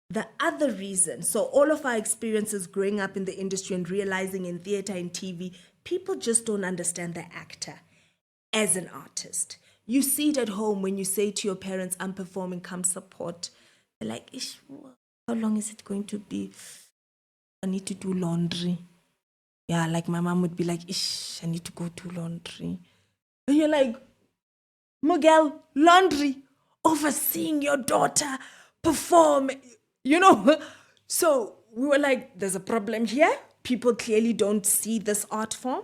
[SPEAKER 2] The other reason, so all of our experiences growing up in the industry and realizing in theater and TV, people just don't understand the actor as an artist. You see it at home when you say to your parents, I'm performing, come support. They're like, Ish, how long is it going to be? I need to do laundry. Yeah, like my mom would be like, Ish, I need to go do laundry. And you're like, Miguel, laundry, overseeing your daughter perform, So we were like, there's a problem here. People clearly don't see this art form.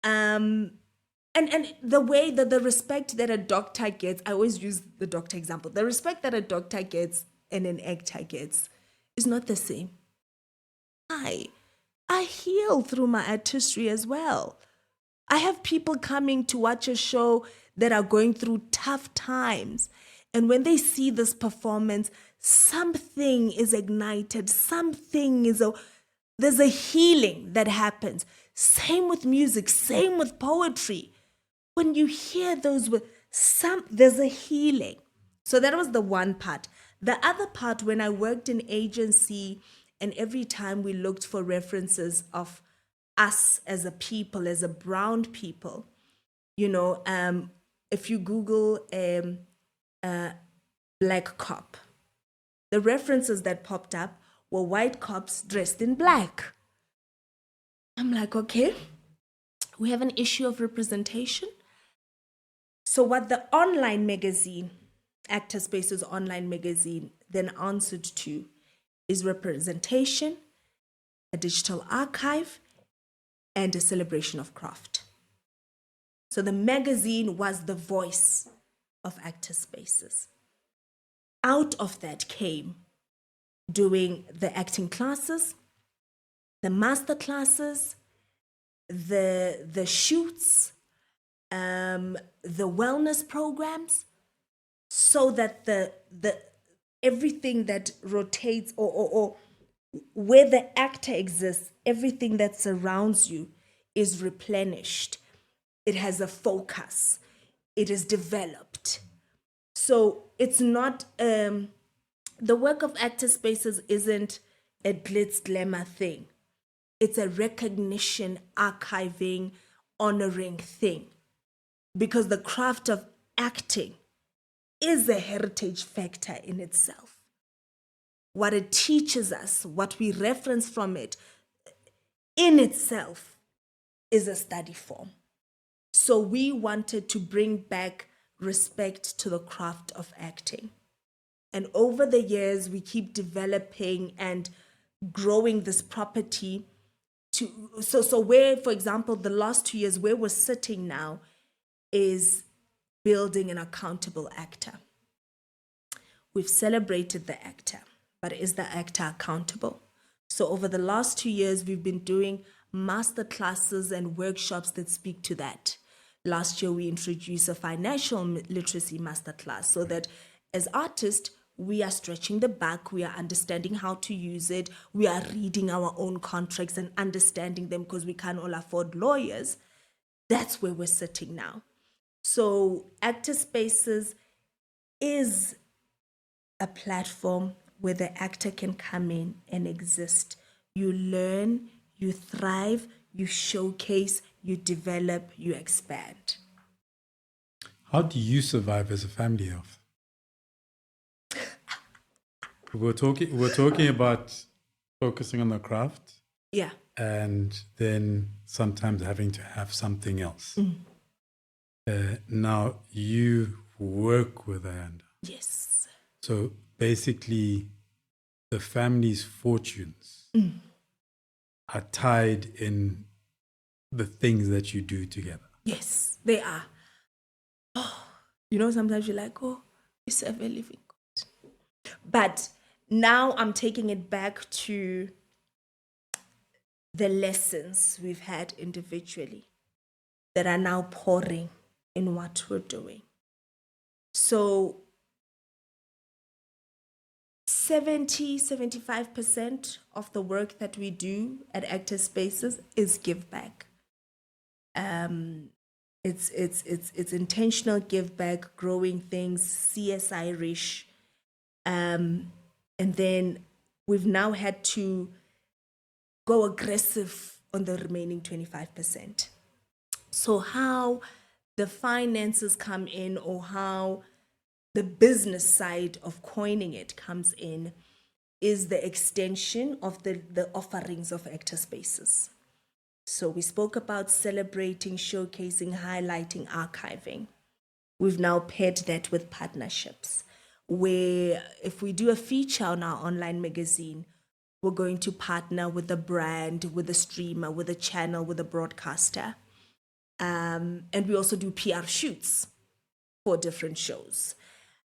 [SPEAKER 2] And the way that the respect that a doctor gets, I always use the doctor example, the respect that a doctor gets and an actor gets is not the same. I heal through my artistry as well. I have people coming to watch a show that are going through tough times. And when they see this performance, something is ignited, there's a healing that happens. Same with music, same with poetry. When you hear those there's a healing. So that was the one part. The other part, when I worked in agency, and every time we looked for references of us as a people, as a brown people, if you Google black cop, the references that popped up were white cops dressed in black. I'm like, okay, we have an issue of representation. So what the online magazine, Actor Spaces online magazine, then answered to is representation, a digital archive, and a celebration of craft. So the magazine was the voice of Actor Spaces. Out of that came doing the acting classes, the master classes, the shoots, the wellness programs, so that the everything that rotates or where the actor exists, everything that surrounds you is replenished. It has a focus. It is developed. So it's not, the work of Actor Spaces isn't a glitz glamour thing. It's a recognition, archiving, honoring thing. Because the craft of acting is a heritage factor in itself. What it teaches us, what we reference from it, in itself is a study form. So we wanted to bring back respect to the craft of acting. And over the years, we keep developing and growing this property so where, for example, the last 2 years where we're sitting now is building an accountable actor. We've celebrated the actor, but is the actor accountable? So over the last 2 years, we've been doing master classes and workshops that speak to that. Last year, we introduced a financial literacy masterclass so that as artists, we are stretching the back, we are understanding how to use it, we are reading our own contracts and understanding them because we can't all afford lawyers. That's where we're sitting now. So Actor Spaces is a platform where the actor can come in and exist. You learn, you thrive, you showcase, you develop, you expand.
[SPEAKER 1] How do you survive as a family of? We're talking about focusing on the craft.
[SPEAKER 2] Yeah.
[SPEAKER 1] And then sometimes having to have something else. Now you work with Ayanda.
[SPEAKER 2] Yes.
[SPEAKER 1] So basically the family's fortunes are tied in the things that you do together.
[SPEAKER 2] Yes, they are. Oh, sometimes you're like, oh, we serve a living God. But now I'm taking it back to the lessons we've had individually that are now pouring in what we're doing. So 75% of the work that we do at Actor Spaces is give back. It's intentional give back, growing things, CSI-ish. And then we've now had to go aggressive on the remaining 25%. So how the finances come in or how the business side of coining it comes in is the extension of the offerings of Actor Spaces. So we spoke about celebrating, showcasing, highlighting, archiving. We've now paired that with partnerships, where if we do a feature on our online magazine, we're going to partner with a brand, with a streamer, with a channel, with a broadcaster. And we also do PR shoots for different shows.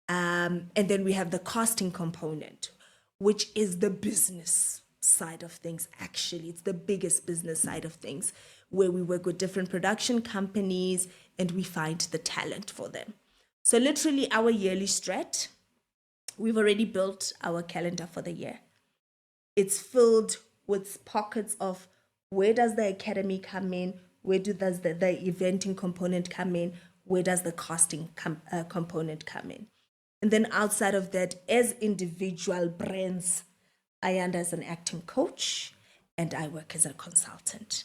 [SPEAKER 2] And then we have the casting component, which is the business side of things. Actually, it's the biggest business side of things, where we work with different production companies and we find the talent for them. So literally our yearly strat, we've already built our calendar for the year. It's filled with pockets of where does the academy come in, where does the eventing component come in, where does the casting component come in. And then outside of that, as individual brands, I am as an acting coach and I work as a consultant.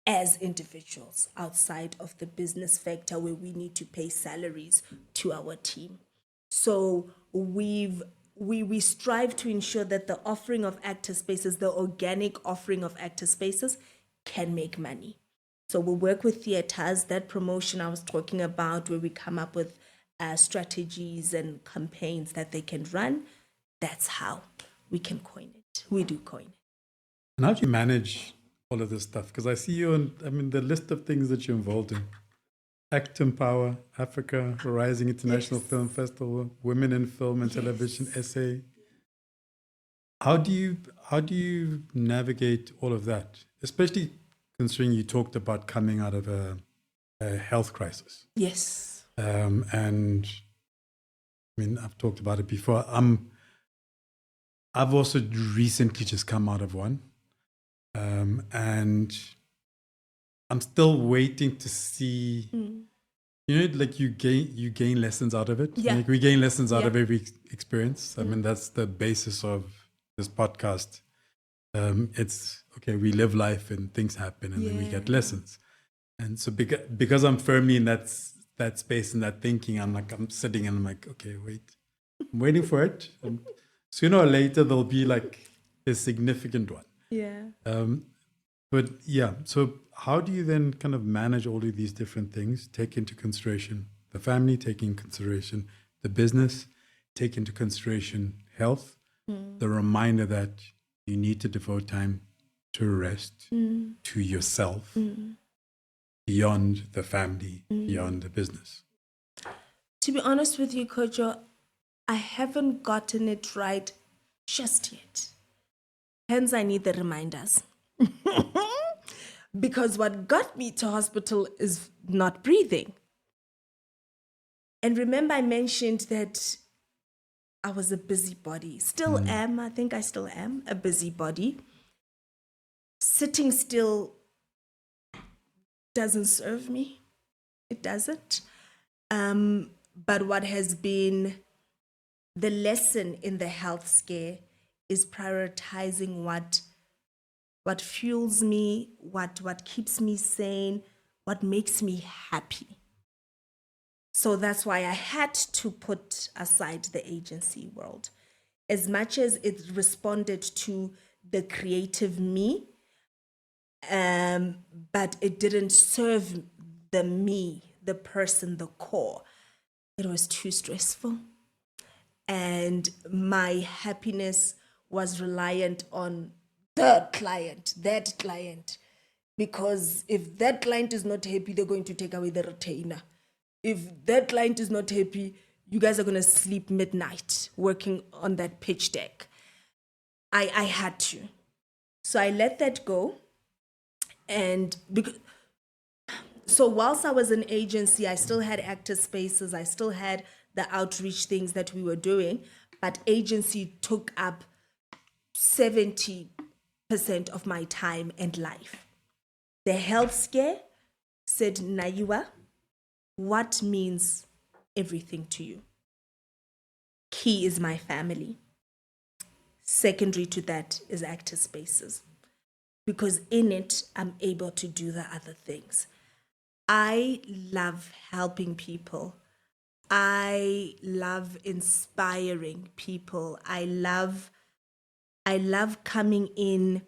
[SPEAKER 2] As individuals outside of the business factor where we need to pay salaries to our team. So we strive to ensure that the offering of Actor Spaces, the organic offering of Actor Spaces, can make money. So we work with theaters, that promotion I was talking about, where we come up with strategies and campaigns that they can run. That's how we can coin it. We do coin it.
[SPEAKER 1] And how do you manage all of this stuff? Because I see you on, the list of things that you're involved in. Act Empower, Africa, Rising International Film Festival, Women in Film and Television, SA. How do you navigate all of that? Especially considering you talked about coming out of a health crisis.
[SPEAKER 2] Yes.
[SPEAKER 1] And I've talked about it before. I've also recently just come out of one. And I'm still waiting to see, like you gain lessons out of it.
[SPEAKER 2] Yeah.
[SPEAKER 1] Like we gain lessons out of every experience. That's the basis of this podcast. It's okay, we live life and things happen and then we get lessons. And so because I'm firmly in that that space and that thinking, I'm sitting and I'm like, okay, wait, I'm waiting for it. And sooner or later, there'll be like a significant one.
[SPEAKER 2] Yeah.
[SPEAKER 1] But yeah, so how do you then kind of manage all of these different things, take into consideration the family, take into consideration the business, take into consideration health, the reminder that you need to devote time to rest, to yourself, beyond the family, beyond the business?
[SPEAKER 2] To be honest with you, Kojo, I haven't gotten it right just yet. Hence, I need the reminders. Because what got me to hospital is not breathing. And remember, I mentioned that I was a busybody. Still am. I think I still am a busybody. Sitting still doesn't serve me. It doesn't. But what has been the lesson in the health scare is prioritizing what fuels me, what keeps me sane, what makes me happy. So that's why I had to put aside the agency world. As much as it responded to the creative me, but it didn't serve the me, the person, the core. It was too stressful. And my happiness was reliant on that client. Because if that client is not happy, they're going to take away the retainer. If that client is not happy, you guys are going to sleep midnight working on that pitch deck. I had to. So I let that go. And so whilst I was an agency, I still had active spaces, I still had the outreach things that we were doing, but agency took up 70% of my time and life. The health scare said, Naiwa, what means everything to you? Key is my family. Secondary to that is active spaces, because in it, I'm able to do the other things. I love helping people. I love inspiring people. I love coming in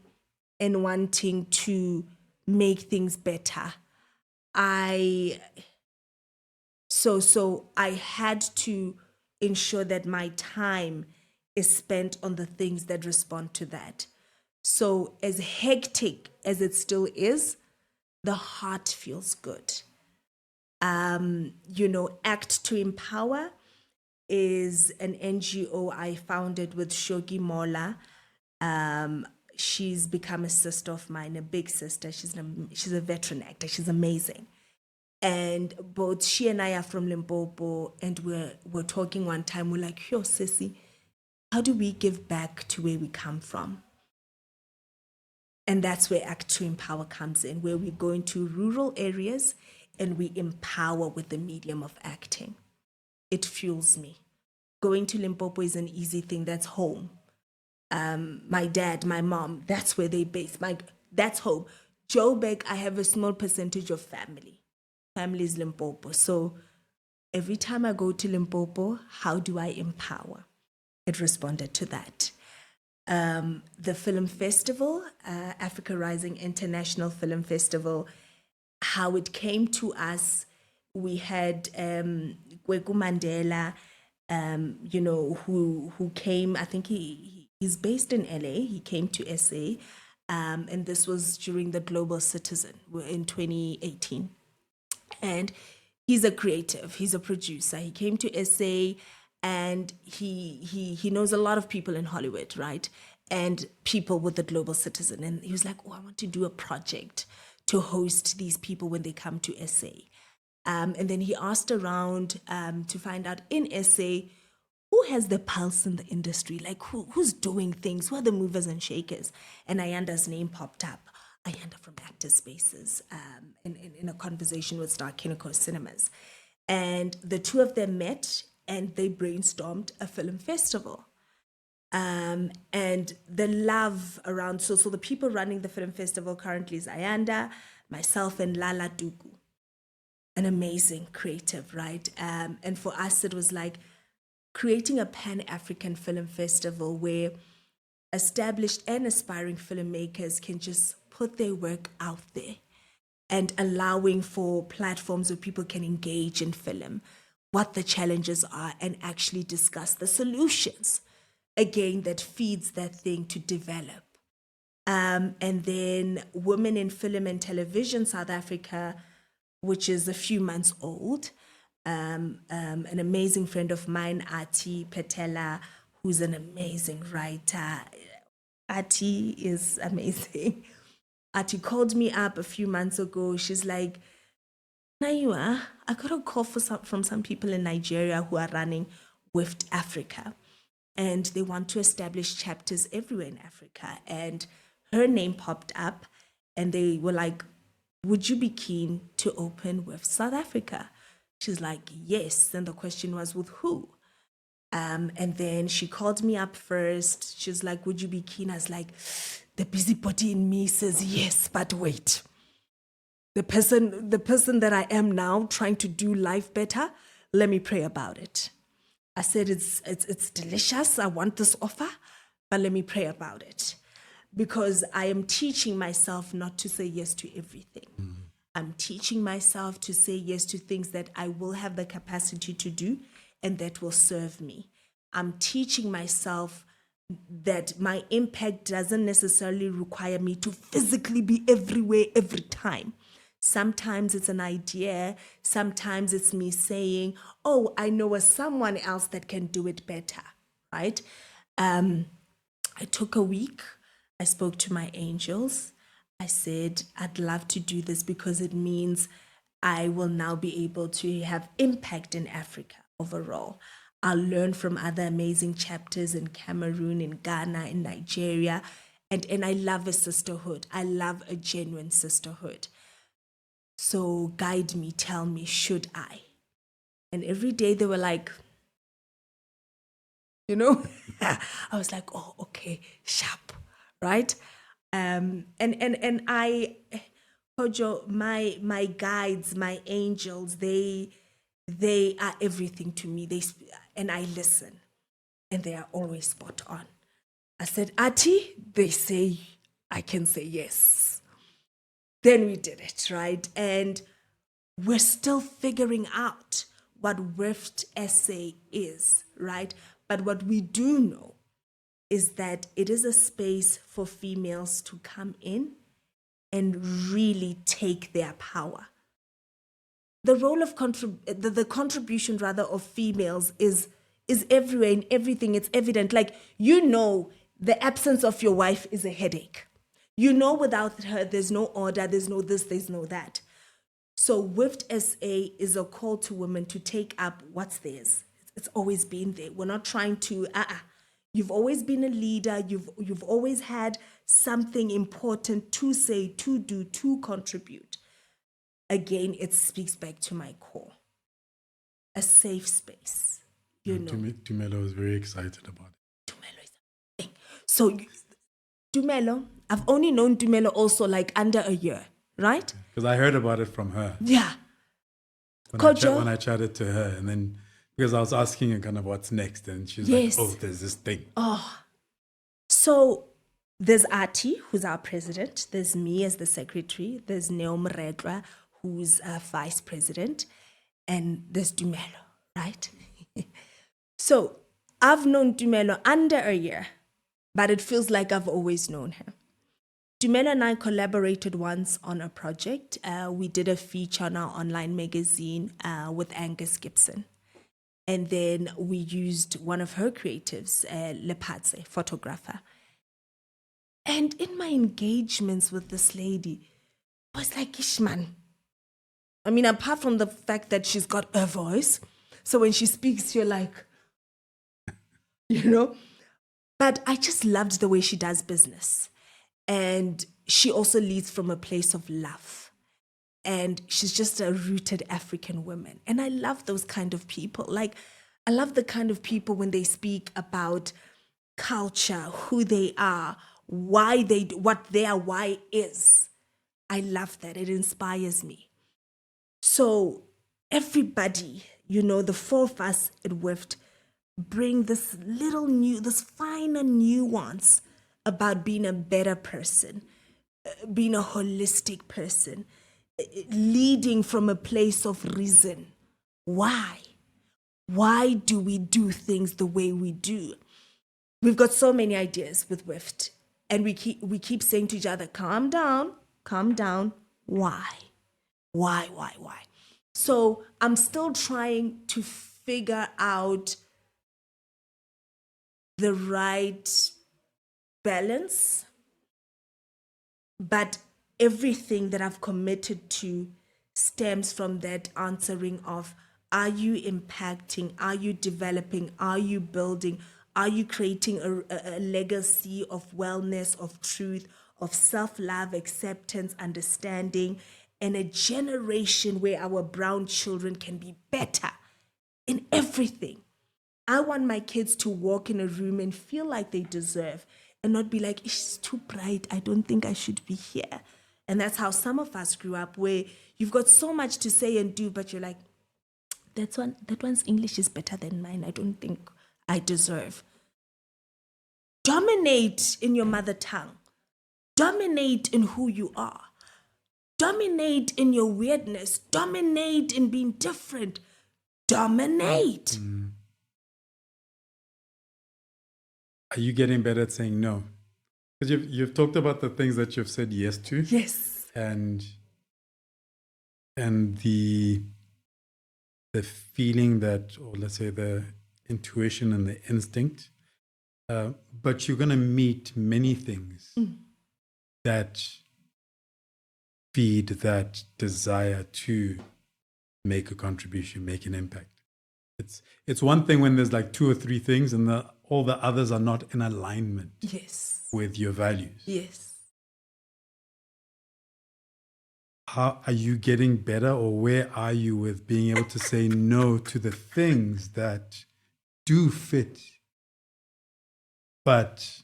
[SPEAKER 2] and wanting to make things better. So I had to ensure that my time is spent on the things that respond to that. So as hectic as it still is, the heart feels good. Act to Empower is an NGO I founded with Shogi Mola. She's become a sister of mine, a big sister. She's a veteran actor. She's amazing. And both she and I are from Limpopo, and we're talking one time. We're like, yo, sissy, how do we give back to where we come from? And that's where Act to Empower comes in, where we go into rural areas and we empower with the medium of acting. It fuels me. Going to Limpopo is an easy thing. That's home. My dad, my mom, that's where they base. That's home. Joburg, I have a small percentage of family. Family is Limpopo. So every time I go to Limpopo, how do I empower? It responded to that. The film festival, Africa Rising International Film Festival, how it came to us, we had Kweku Mandela, who came, I think he's based in LA, he came to SA, and this was during the Global Citizen in 2018. And he's a creative, he's a producer. He came to SA and he knows a lot of people in Hollywood, right? And people with the Global Citizen. And he was like, oh, I want to do a project to host these people when they come to SA. And then he asked around to find out in SA, who has the pulse in the industry? Like who's doing things? Who are the movers and shakers? And Ayanda's name popped up. Ayanda from Actor Spaces in a conversation with Star Kinoko Cinemas. And the two of them met and they brainstormed a film festival. And the love around, so the people running the film festival currently is Ayanda, myself, and Lala Duku. an amazing creative, right? And for us, it was like creating a Pan-African film festival where established and aspiring filmmakers can just put their work out there and allowing for platforms where people can engage in film, what the challenges are, and actually discuss the solutions, again, that feeds that thing to develop. And then Women in Film and Television South Africa, which is a few months old. An amazing friend of mine, Ati Petela, who's an amazing writer. Ati is amazing. Ati called me up a few months ago. She's like, Naiwa, I got a call from some people in Nigeria who are running WIFT Africa. And they want to establish chapters everywhere in Africa. And her name popped up and they were like, would you be keen to open with South Africa? She's like, yes. Then the question was, with who? And then she called me up first. She's like, would you be keen? I was like, the busybody in me says yes, but wait. The person that I am now trying to do life better, let me pray about it. I said, it's delicious. I want this offer, but let me pray about it. Because I am teaching myself not to say yes to everything. I'm teaching myself to say yes to things that I will have the capacity to do and that will serve me. I'm teaching myself that my impact doesn't necessarily require me to physically be everywhere every time. Sometimes it's an idea. Sometimes it's me saying, oh, I know a someone else that can do it better, right? I took a week. I spoke to my angels. I said, I'd love to do this because it means I will now be able to have impact in Africa overall. I'll learn from other amazing chapters in Cameroon, in Ghana, in Nigeria. And I love a sisterhood. I love a genuine sisterhood. So guide me, tell me, should I? And every day they were like, I was like, oh, okay, sharp, right? And I, Kojo, my guides, my angels, they are everything to me. And I listen, and they are always spot on. I said, Ati, they say I can say yes. Then we did it, right? And we're still figuring out what WIFT SA is, right? But what we do know is that it is a space for females to come in and really take their power. The role of the contribution rather of females is everywhere in everything. It's evident. Like, the absence of your wife is a headache. Without her, there's no order, there's no this, there's no that. So WIFT SA is a call to women to take up what's theirs. It's always been there. We're not trying to, You've always been a leader. You've always had something important to say, to do, to contribute. Again, it speaks back to my core. A safe space,
[SPEAKER 1] Tumelo is very excited about it.
[SPEAKER 2] Tumelo is amazing. So, Tumelo, I've only known Tumelo also like under a year, right?
[SPEAKER 1] Because I heard about it from her.
[SPEAKER 2] Yeah.
[SPEAKER 1] When I chatted to her, and then because I was asking her kind of what's next, and she's like, oh, there's this thing.
[SPEAKER 2] So there's Ati, who's our president. There's me as the secretary. There's Neom Redra, who's a vice president. And there's Tumelo, right? So I've known Tumelo under a year, but it feels like I've always known him. Tumelo and I collaborated once on a project. We did a feature on our online magazine with Angus Gibson. And then we used one of her creatives, Lupus, photographer. And in my engagements with this lady, I was like, Ishman. I mean, apart from the fact that she's got a voice, so when she speaks, you're like, But I just loved the way she does business. And she also leads from a place of love. And she's just a rooted African woman. And I love those kind of people. Like, I love the kind of people when they speak about culture, who they are, what their why is. I love that. It inspires me. So everybody, the four of us at WIFT, bring this this finer nuance about being a better person, being a holistic person, leading from a place of reason. Why? Why do we do things the way we do? We've got so many ideas with WIFT, and we keep saying to each other, calm down, calm down. Why? Why? So I'm still trying to figure out the right balance, but everything that I've committed to stems from that answering of, are you impacting, are you developing, are you building, are you creating a legacy of wellness, of truth, of self-love, acceptance, understanding, and a generation where our brown children can be better in everything. I want my kids to walk in a room and feel like they deserve, and not be like, it's too bright, I don't think I should be here. And that's how some of us grew up, where you've got so much to say and do, but you're like, that one's English is better than mine, I don't think I deserve. Dominate in your mother tongue. Dominate in who you are. Dominate in your weirdness. Dominate in being different. Dominate.
[SPEAKER 1] Are you getting better at saying no? Because you've talked about the things that you've said yes to.
[SPEAKER 2] Yes.
[SPEAKER 1] And the feeling that, or let's say the intuition and the instinct, but you're going to meet many things that feed that desire to make a contribution, make an impact. It's one thing when there's like two or three things and all the others are not in alignment with your values.
[SPEAKER 2] Yes.
[SPEAKER 1] How are you getting better, or where are you with being able to say no to the things that do fit, but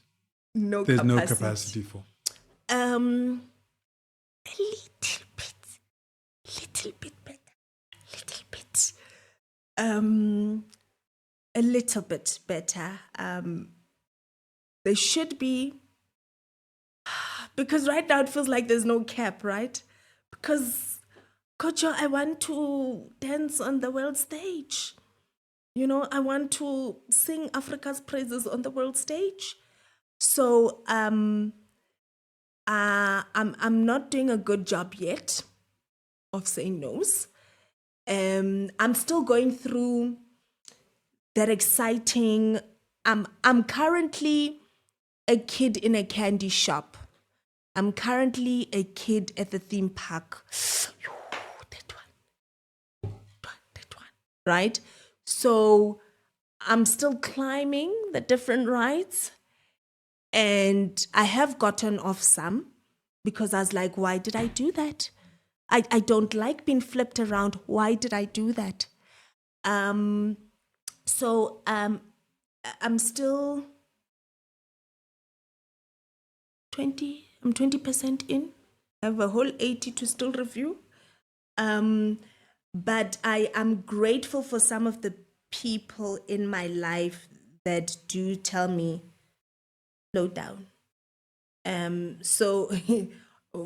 [SPEAKER 1] there's no capacity for?
[SPEAKER 2] A little bit better. A little bit better. There should be, because right now it feels like there's no cap, right? Because, Kocho, I want to dance on the world stage. I want to sing Africa's praises on the world stage. So I'm not doing a good job yet of saying no's. I'm still going through that exciting. I'm currently a kid in a candy shop. I'm currently a kid at the theme park. That one. Right? So I'm still climbing the different rides. And I have gotten off some because I was like, why did I do that? I don't like being flipped around. Why did I do that? So I'm still 20. I'm 20% in. I have a whole 80 to still review. But I am grateful for some of the people in my life that do tell me, slow down. So,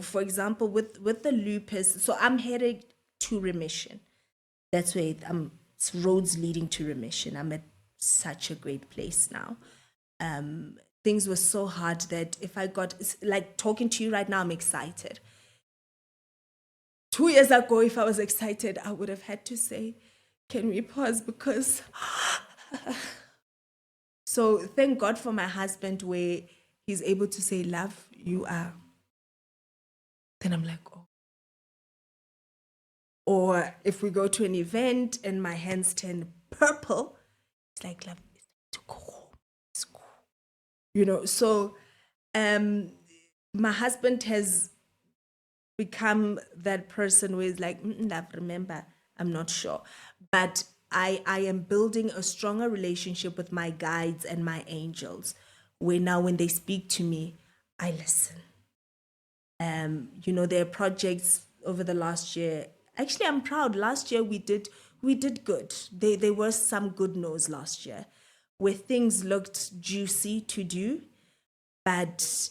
[SPEAKER 2] for example, with the lupus, so I'm headed to remission. That's where it's roads leading to remission. I'm at such a great place now. Things were so hard that if I got, like talking to you right now, I'm excited. 2 years ago, if I was excited, I would have had to say, can we pause? Because, so thank God for my husband where he's able to say, love, you are. Then I'm like, oh. Or if we go to an event and my hands turn purple, it's like, love, it's time to go home. It's cool. So my husband has become that person who is like, love, remember, I'm not sure. But I am building a stronger relationship with my guides and my angels, where now when they speak to me, I listen. There are projects over the last year Actually, I'm proud. Last year we did good. There were some good no's last year where things looked juicy to do, but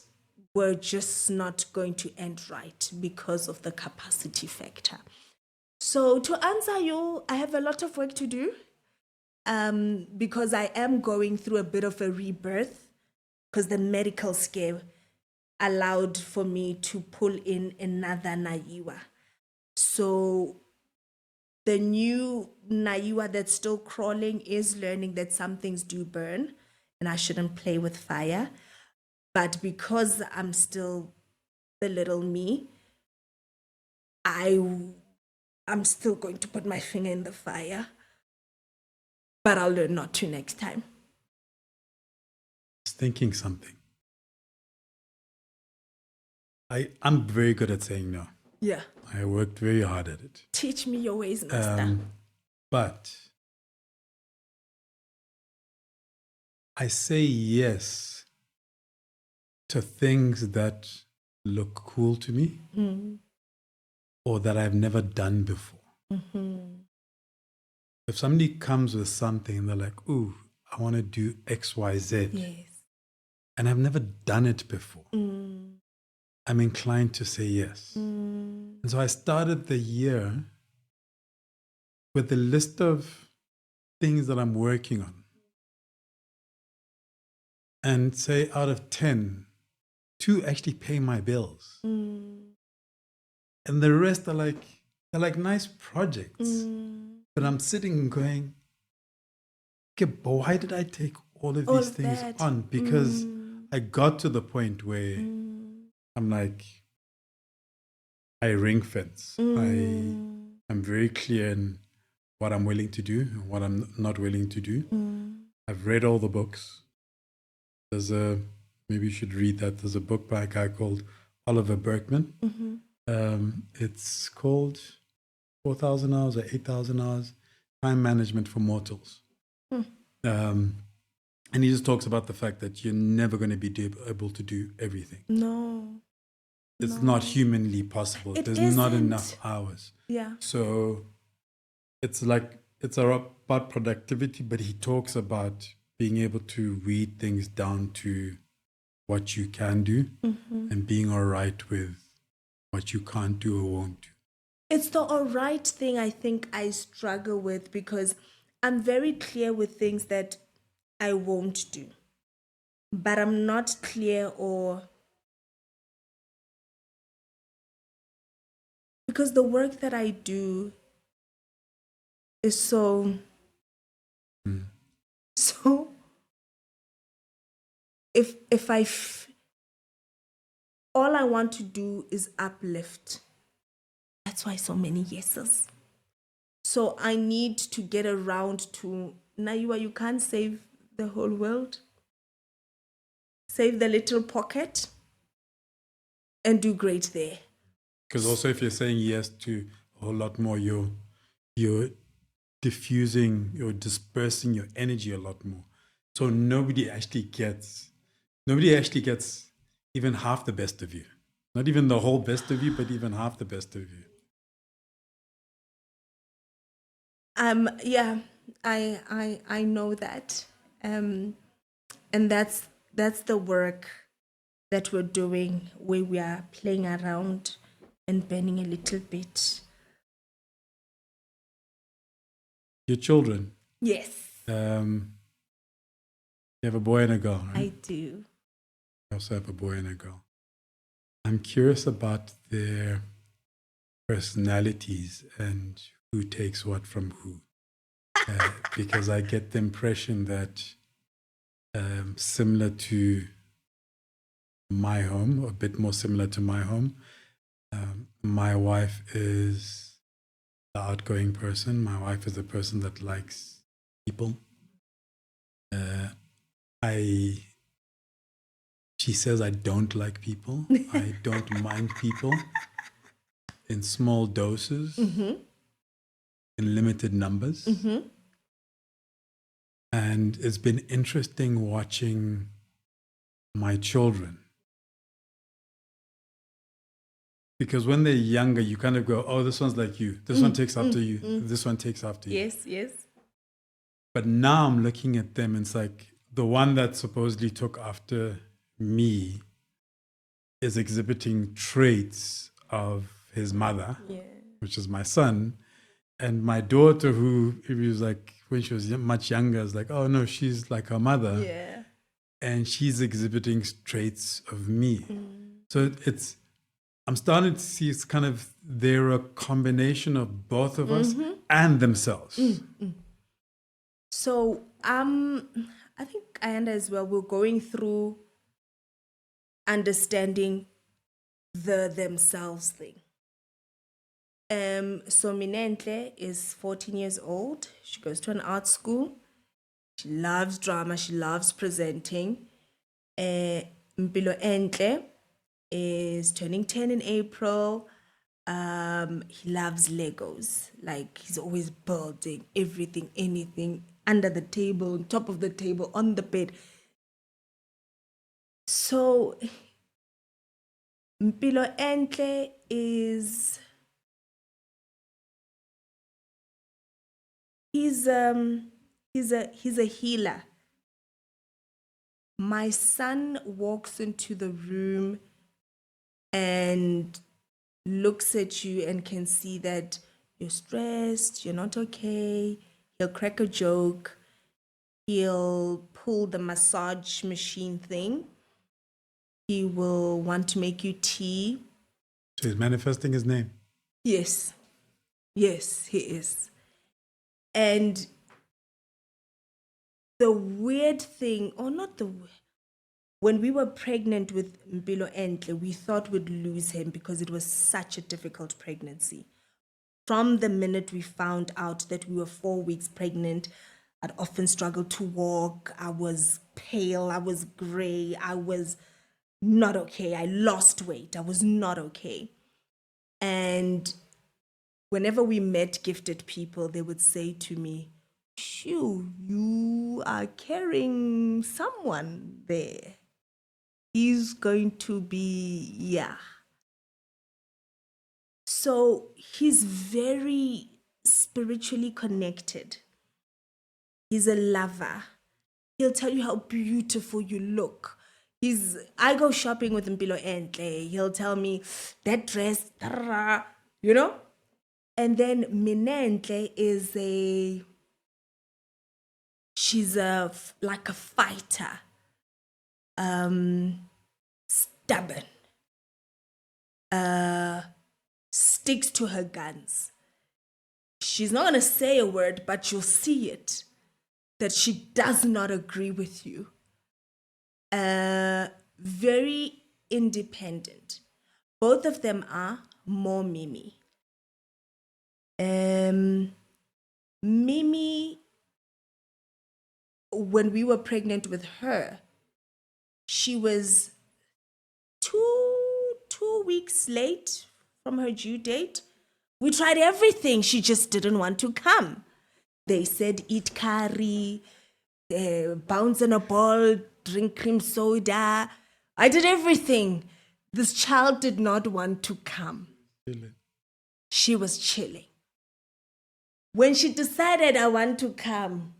[SPEAKER 2] were just not going to end right because of the capacity factor. So to answer you, I have a lot of work to do because I am going through a bit of a rebirth because the medical scare allowed for me to pull in another Naiwa. So the new Naiwa that's still crawling is learning that some things do burn and I shouldn't play with fire. But because I'm still the little me, I'm still going to put my finger in the fire. But I'll learn not to next time.
[SPEAKER 1] Just thinking something. I'm very good at saying no.
[SPEAKER 2] Yeah.
[SPEAKER 1] I worked very hard at it.
[SPEAKER 2] Teach me your ways, master.
[SPEAKER 1] But I say yes to things that look cool to me or that I've never done before. If somebody comes with something and they're like, ooh, I want to do X, Y, Z,
[SPEAKER 2] Yes.
[SPEAKER 1] and I've never done it before, I'm inclined to say yes. And so I started the year with a list of things that I'm working on. And say out of 10, 2 actually pay my bills. And the rest are like nice projects. But I'm sitting going, okay, but why did I take all of these things
[SPEAKER 2] that.
[SPEAKER 1] on? Because I got to the point where I'm like, I ring fence. I'm very clear in what I'm willing to do and what I'm not willing to do. I've read all the books. Maybe you should read that. There's a book by a guy called Oliver Berkman. It's called 4,000 Hours or 8,000 Hours, Time Management for Mortals. And he just talks about the fact that you're never going to be able to do everything.
[SPEAKER 2] No.
[SPEAKER 1] It's not humanly possible. There's not enough hours.
[SPEAKER 2] Yeah.
[SPEAKER 1] So it's about productivity, but he talks about being able to read things down to what you can do and being all right with what you can't do or won't do.
[SPEAKER 2] It's the all right thing I think I struggle with because I'm very clear with things that I won't do. But I'm not clear because the work that I do is so if all I want to do is uplift. That's why so many yeses. So I need to get around to Naiwa, you can't save the whole world. Save the little pocket and do great there.
[SPEAKER 1] Because also if you're saying yes to a whole lot more, you're diffusing, you're dispersing your energy a lot more. So nobody actually gets even half the best of you. Not even the whole best of you, but even half the best of you.
[SPEAKER 2] Yeah, I know that. And that's the work that we're doing where we are playing around and bending a little bit.
[SPEAKER 1] Your children.
[SPEAKER 2] Yes.
[SPEAKER 1] You have a boy and a girl, right?
[SPEAKER 2] I do.
[SPEAKER 1] I also have a boy and a girl. I'm curious about their personalities and who takes what from who. Because I get the impression that similar to my home, a bit more similar to my home, my wife is the outgoing person. My wife is the person that likes people. She says I don't like people. I don't mind people in small doses, in limited numbers. And it's been interesting watching my children Because when they're younger, you kind of go, oh, this one's like you. This one takes after you. This one takes after you.
[SPEAKER 2] Yes, yes.
[SPEAKER 1] But now I'm looking at them and it's like the one that supposedly took after me is exhibiting traits of his mother, which is my son. And my daughter, who it was like when she was much younger, is like, oh no, she's like her mother.
[SPEAKER 2] Yeah.
[SPEAKER 1] And she's exhibiting traits of me. So I'm starting to see it's kind of, they're a combination of both of us and themselves.
[SPEAKER 2] So I think Ayanda as well, we're going through understanding the themselves thing. So Minentle is 14 years old. She goes to an art school. She loves drama. She loves presenting. Mpilo Entle is turning 10 in April. He loves Legos. Like, he's always building everything, anything, under the table, on top of the table, on the bed. So Mpilo Entle is he's a healer. My son walks into the room and looks at you and can see that you're stressed, you're not okay. He'll crack a joke. He'll pull the massage machine thing. He will want to make you tea.
[SPEAKER 1] So he's manifesting his name.
[SPEAKER 2] Yes. Yes, he is. And the weird thing, or not the when we were pregnant with Mpilo Entle, we thought we'd lose him because it was such a difficult pregnancy. From the minute we found out that we were 4 weeks pregnant, I'd often struggled to walk. I was pale. I was gray. I was not okay. I lost weight. I was not okay. And whenever we met gifted people, they would say to me, "Shoo, you are carrying someone there. He's going to be, yeah." So he's very spiritually connected. He's a lover. He'll tell you how beautiful you look. I go shopping with Mpilo Entle. He'll tell me that dress, you know? And then Minentle is she's like a fighter. Stubborn. Sticks to her guns. She's not gonna say a word, but you'll see it, that she does not agree with you. Very independent. Both of them are more Mimi. Mimi, when we were pregnant with her, she was two weeks late from her due date. We tried everything. She just didn't want to come. They said eat curry, bounce on a ball, drink cream soda. I did everything. This child did not want to come.
[SPEAKER 1] Really?
[SPEAKER 2] She was chilling. When she decided I want to come,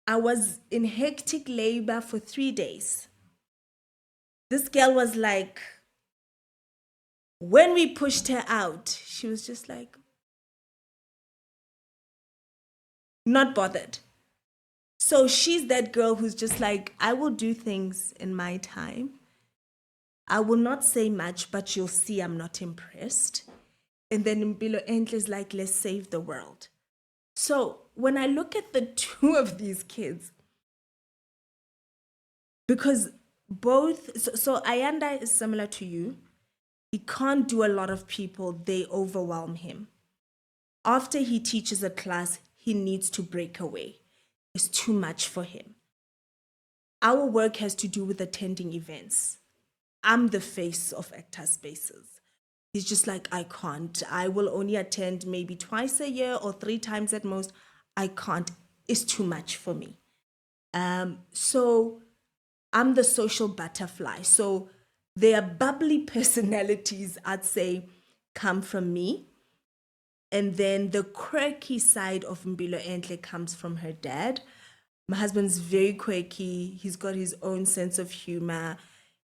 [SPEAKER 2] I was in hectic labor for 3 days. This girl was like, when we pushed her out, she was just like, not bothered. So she's that girl who's just like, I will do things in my time. I will not say much, but you'll see I'm not impressed. And then Mpilo Entle is like, let's save the world. So when I look at the two of these kids, because so Ayanda is similar to you. He can't do a lot of people. They overwhelm him. After he teaches a class, he needs to break away. It's too much for him. Our work has to do with attending events. I'm the face of Actor Spaces. He's just like, I can't. I will only attend maybe twice a year or 3 times at most. I can't. It's too much for me. So I'm the social butterfly. So their bubbly personalities, I'd say, come from me. And then the quirky side of Mpilo Entle comes from her dad. My husband's very quirky. He's got his own sense of humor.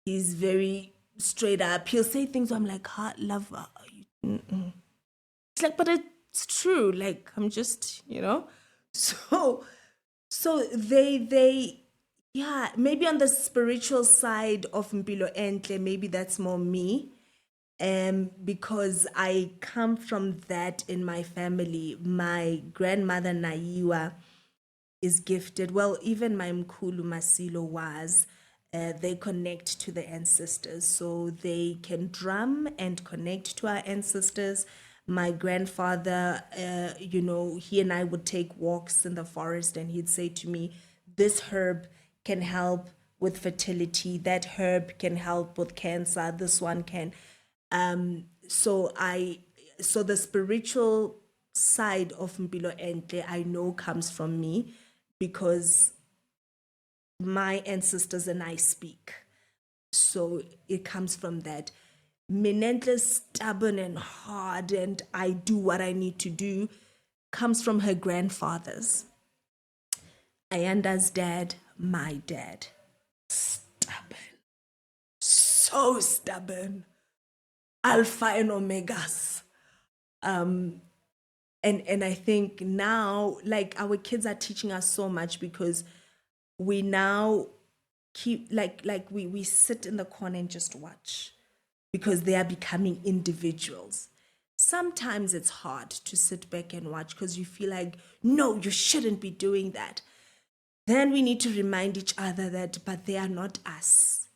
[SPEAKER 2] He's very straight up. He'll say things I'm like, love, it's like, but it's true. Like, I'm just, So yeah, maybe on the spiritual side of Mpilo Entle, maybe that's more me. Because I come from that in my family. My grandmother Naiwa is gifted. Well, even my Mkulu Masilo was. They connect to the ancestors, so they can drum and connect to our ancestors. My grandfather, he and I would take walks in the forest, and he'd say to me, "This herb can help with fertility. That herb can help with cancer. This one can." So the spiritual side of Mpilo Entle I know comes from me because my ancestors and I speak. So it comes from that. Minentle's stubborn and hard and I do what I need to do comes from her grandfathers. Ayanda's dad, my dad. Stubborn. So stubborn. Alpha and Omegas. And I think now, like, our kids are teaching us so much because we now keep, we sit in the corner and just watch because they are becoming individuals. Sometimes it's hard to sit back and watch because you feel like, no, you shouldn't be doing that. Then we need to remind each other that, but they are not us.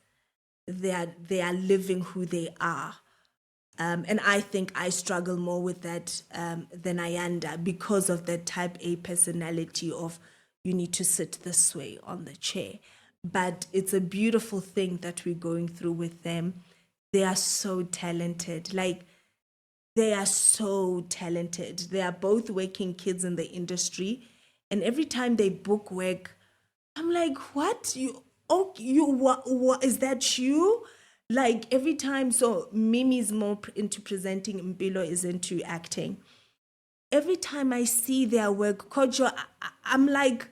[SPEAKER 2] They are living who they are. And I think I struggle more with that than Ayanda because of that type A personality of you need to sit this way on the chair. But it's a beautiful thing that we're going through with them. They are so talented. They are so talented. They are both working kids in the industry. And every time they book work, I'm like, what? What is that you? Like every time, so Mimi's more into presenting, Mpilo is into acting. Every time I see their work, Kojo, I'm like,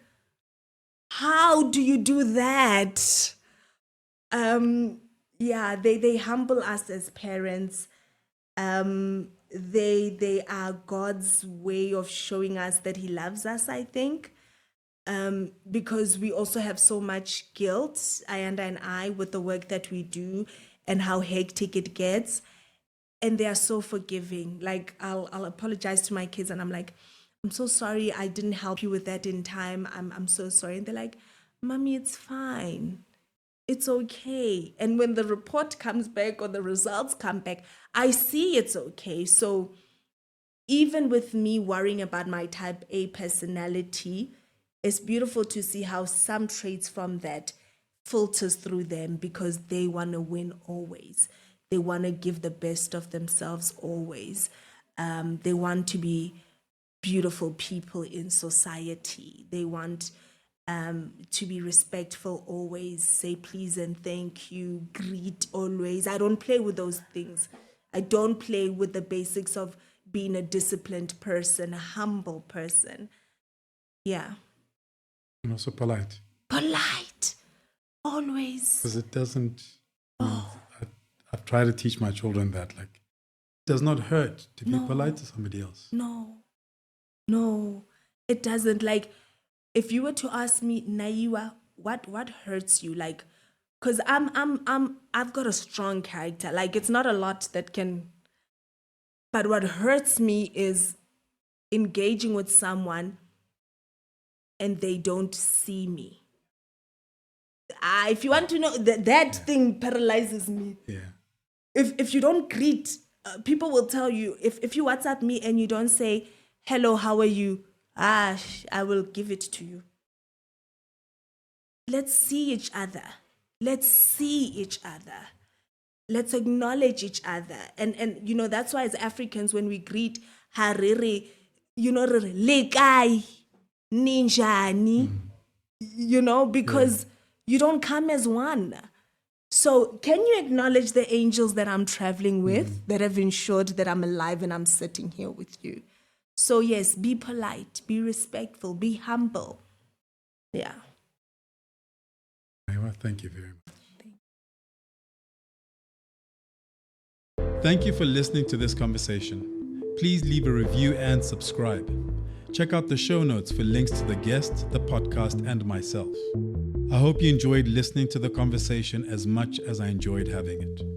[SPEAKER 2] how do you do that? Yeah, they humble us as parents. They are God's way of showing us that He loves us, I think. Because we also have so much guilt, Ayanda and I, with the work that we do and how hectic it gets. And they are so forgiving. Like, I'll apologize to my kids and I'm like, I'm so sorry I didn't help you with that in time. I'm so sorry. And they're like, Mommy, it's fine. It's okay. And when the report comes back or the results come back, I see it's okay. So even with me worrying about my type A personality, it's beautiful to see how some traits from that filters through them because they want to win always. They want to give the best of themselves always. They want to be beautiful people in society. They want to be respectful always, say please and thank you, greet always. I don't play with those things. I don't play with the basics of being a disciplined person, a humble person. Yeah.
[SPEAKER 1] And also polite.
[SPEAKER 2] Polite. Always.
[SPEAKER 1] Because it doesn't, I've tried to teach my children that, like, it does not hurt to be polite to somebody else.
[SPEAKER 2] No, it doesn't. Like, if you were to ask me, Naiwa, what hurts you? Like, because I've got a strong character. Like, it's not a lot that can, but what hurts me is engaging with someone and they don't see me. If you want to know, that thing paralyzes me.
[SPEAKER 1] Yeah.
[SPEAKER 2] If you don't greet, people will tell you, if you WhatsApp me and you don't say, hello, how are you? I will give it to you. Let's see each other. Let's see each other. Let's acknowledge each other. And you know, that's why as Africans, when we greet, hariri, you know, lekai, ninjani, you know, because you don't come as one. So can you acknowledge the angels that I'm traveling with that have ensured that I'm alive and I'm sitting here with you? So yes, be polite, be respectful, be humble. Yeah.
[SPEAKER 1] Naiwa, thank you very much. Thank you for listening to this conversation. Please leave a review and subscribe. Check out the show notes for links to the guest, the podcast, and myself. I hope you enjoyed listening to the conversation as much as I enjoyed having it.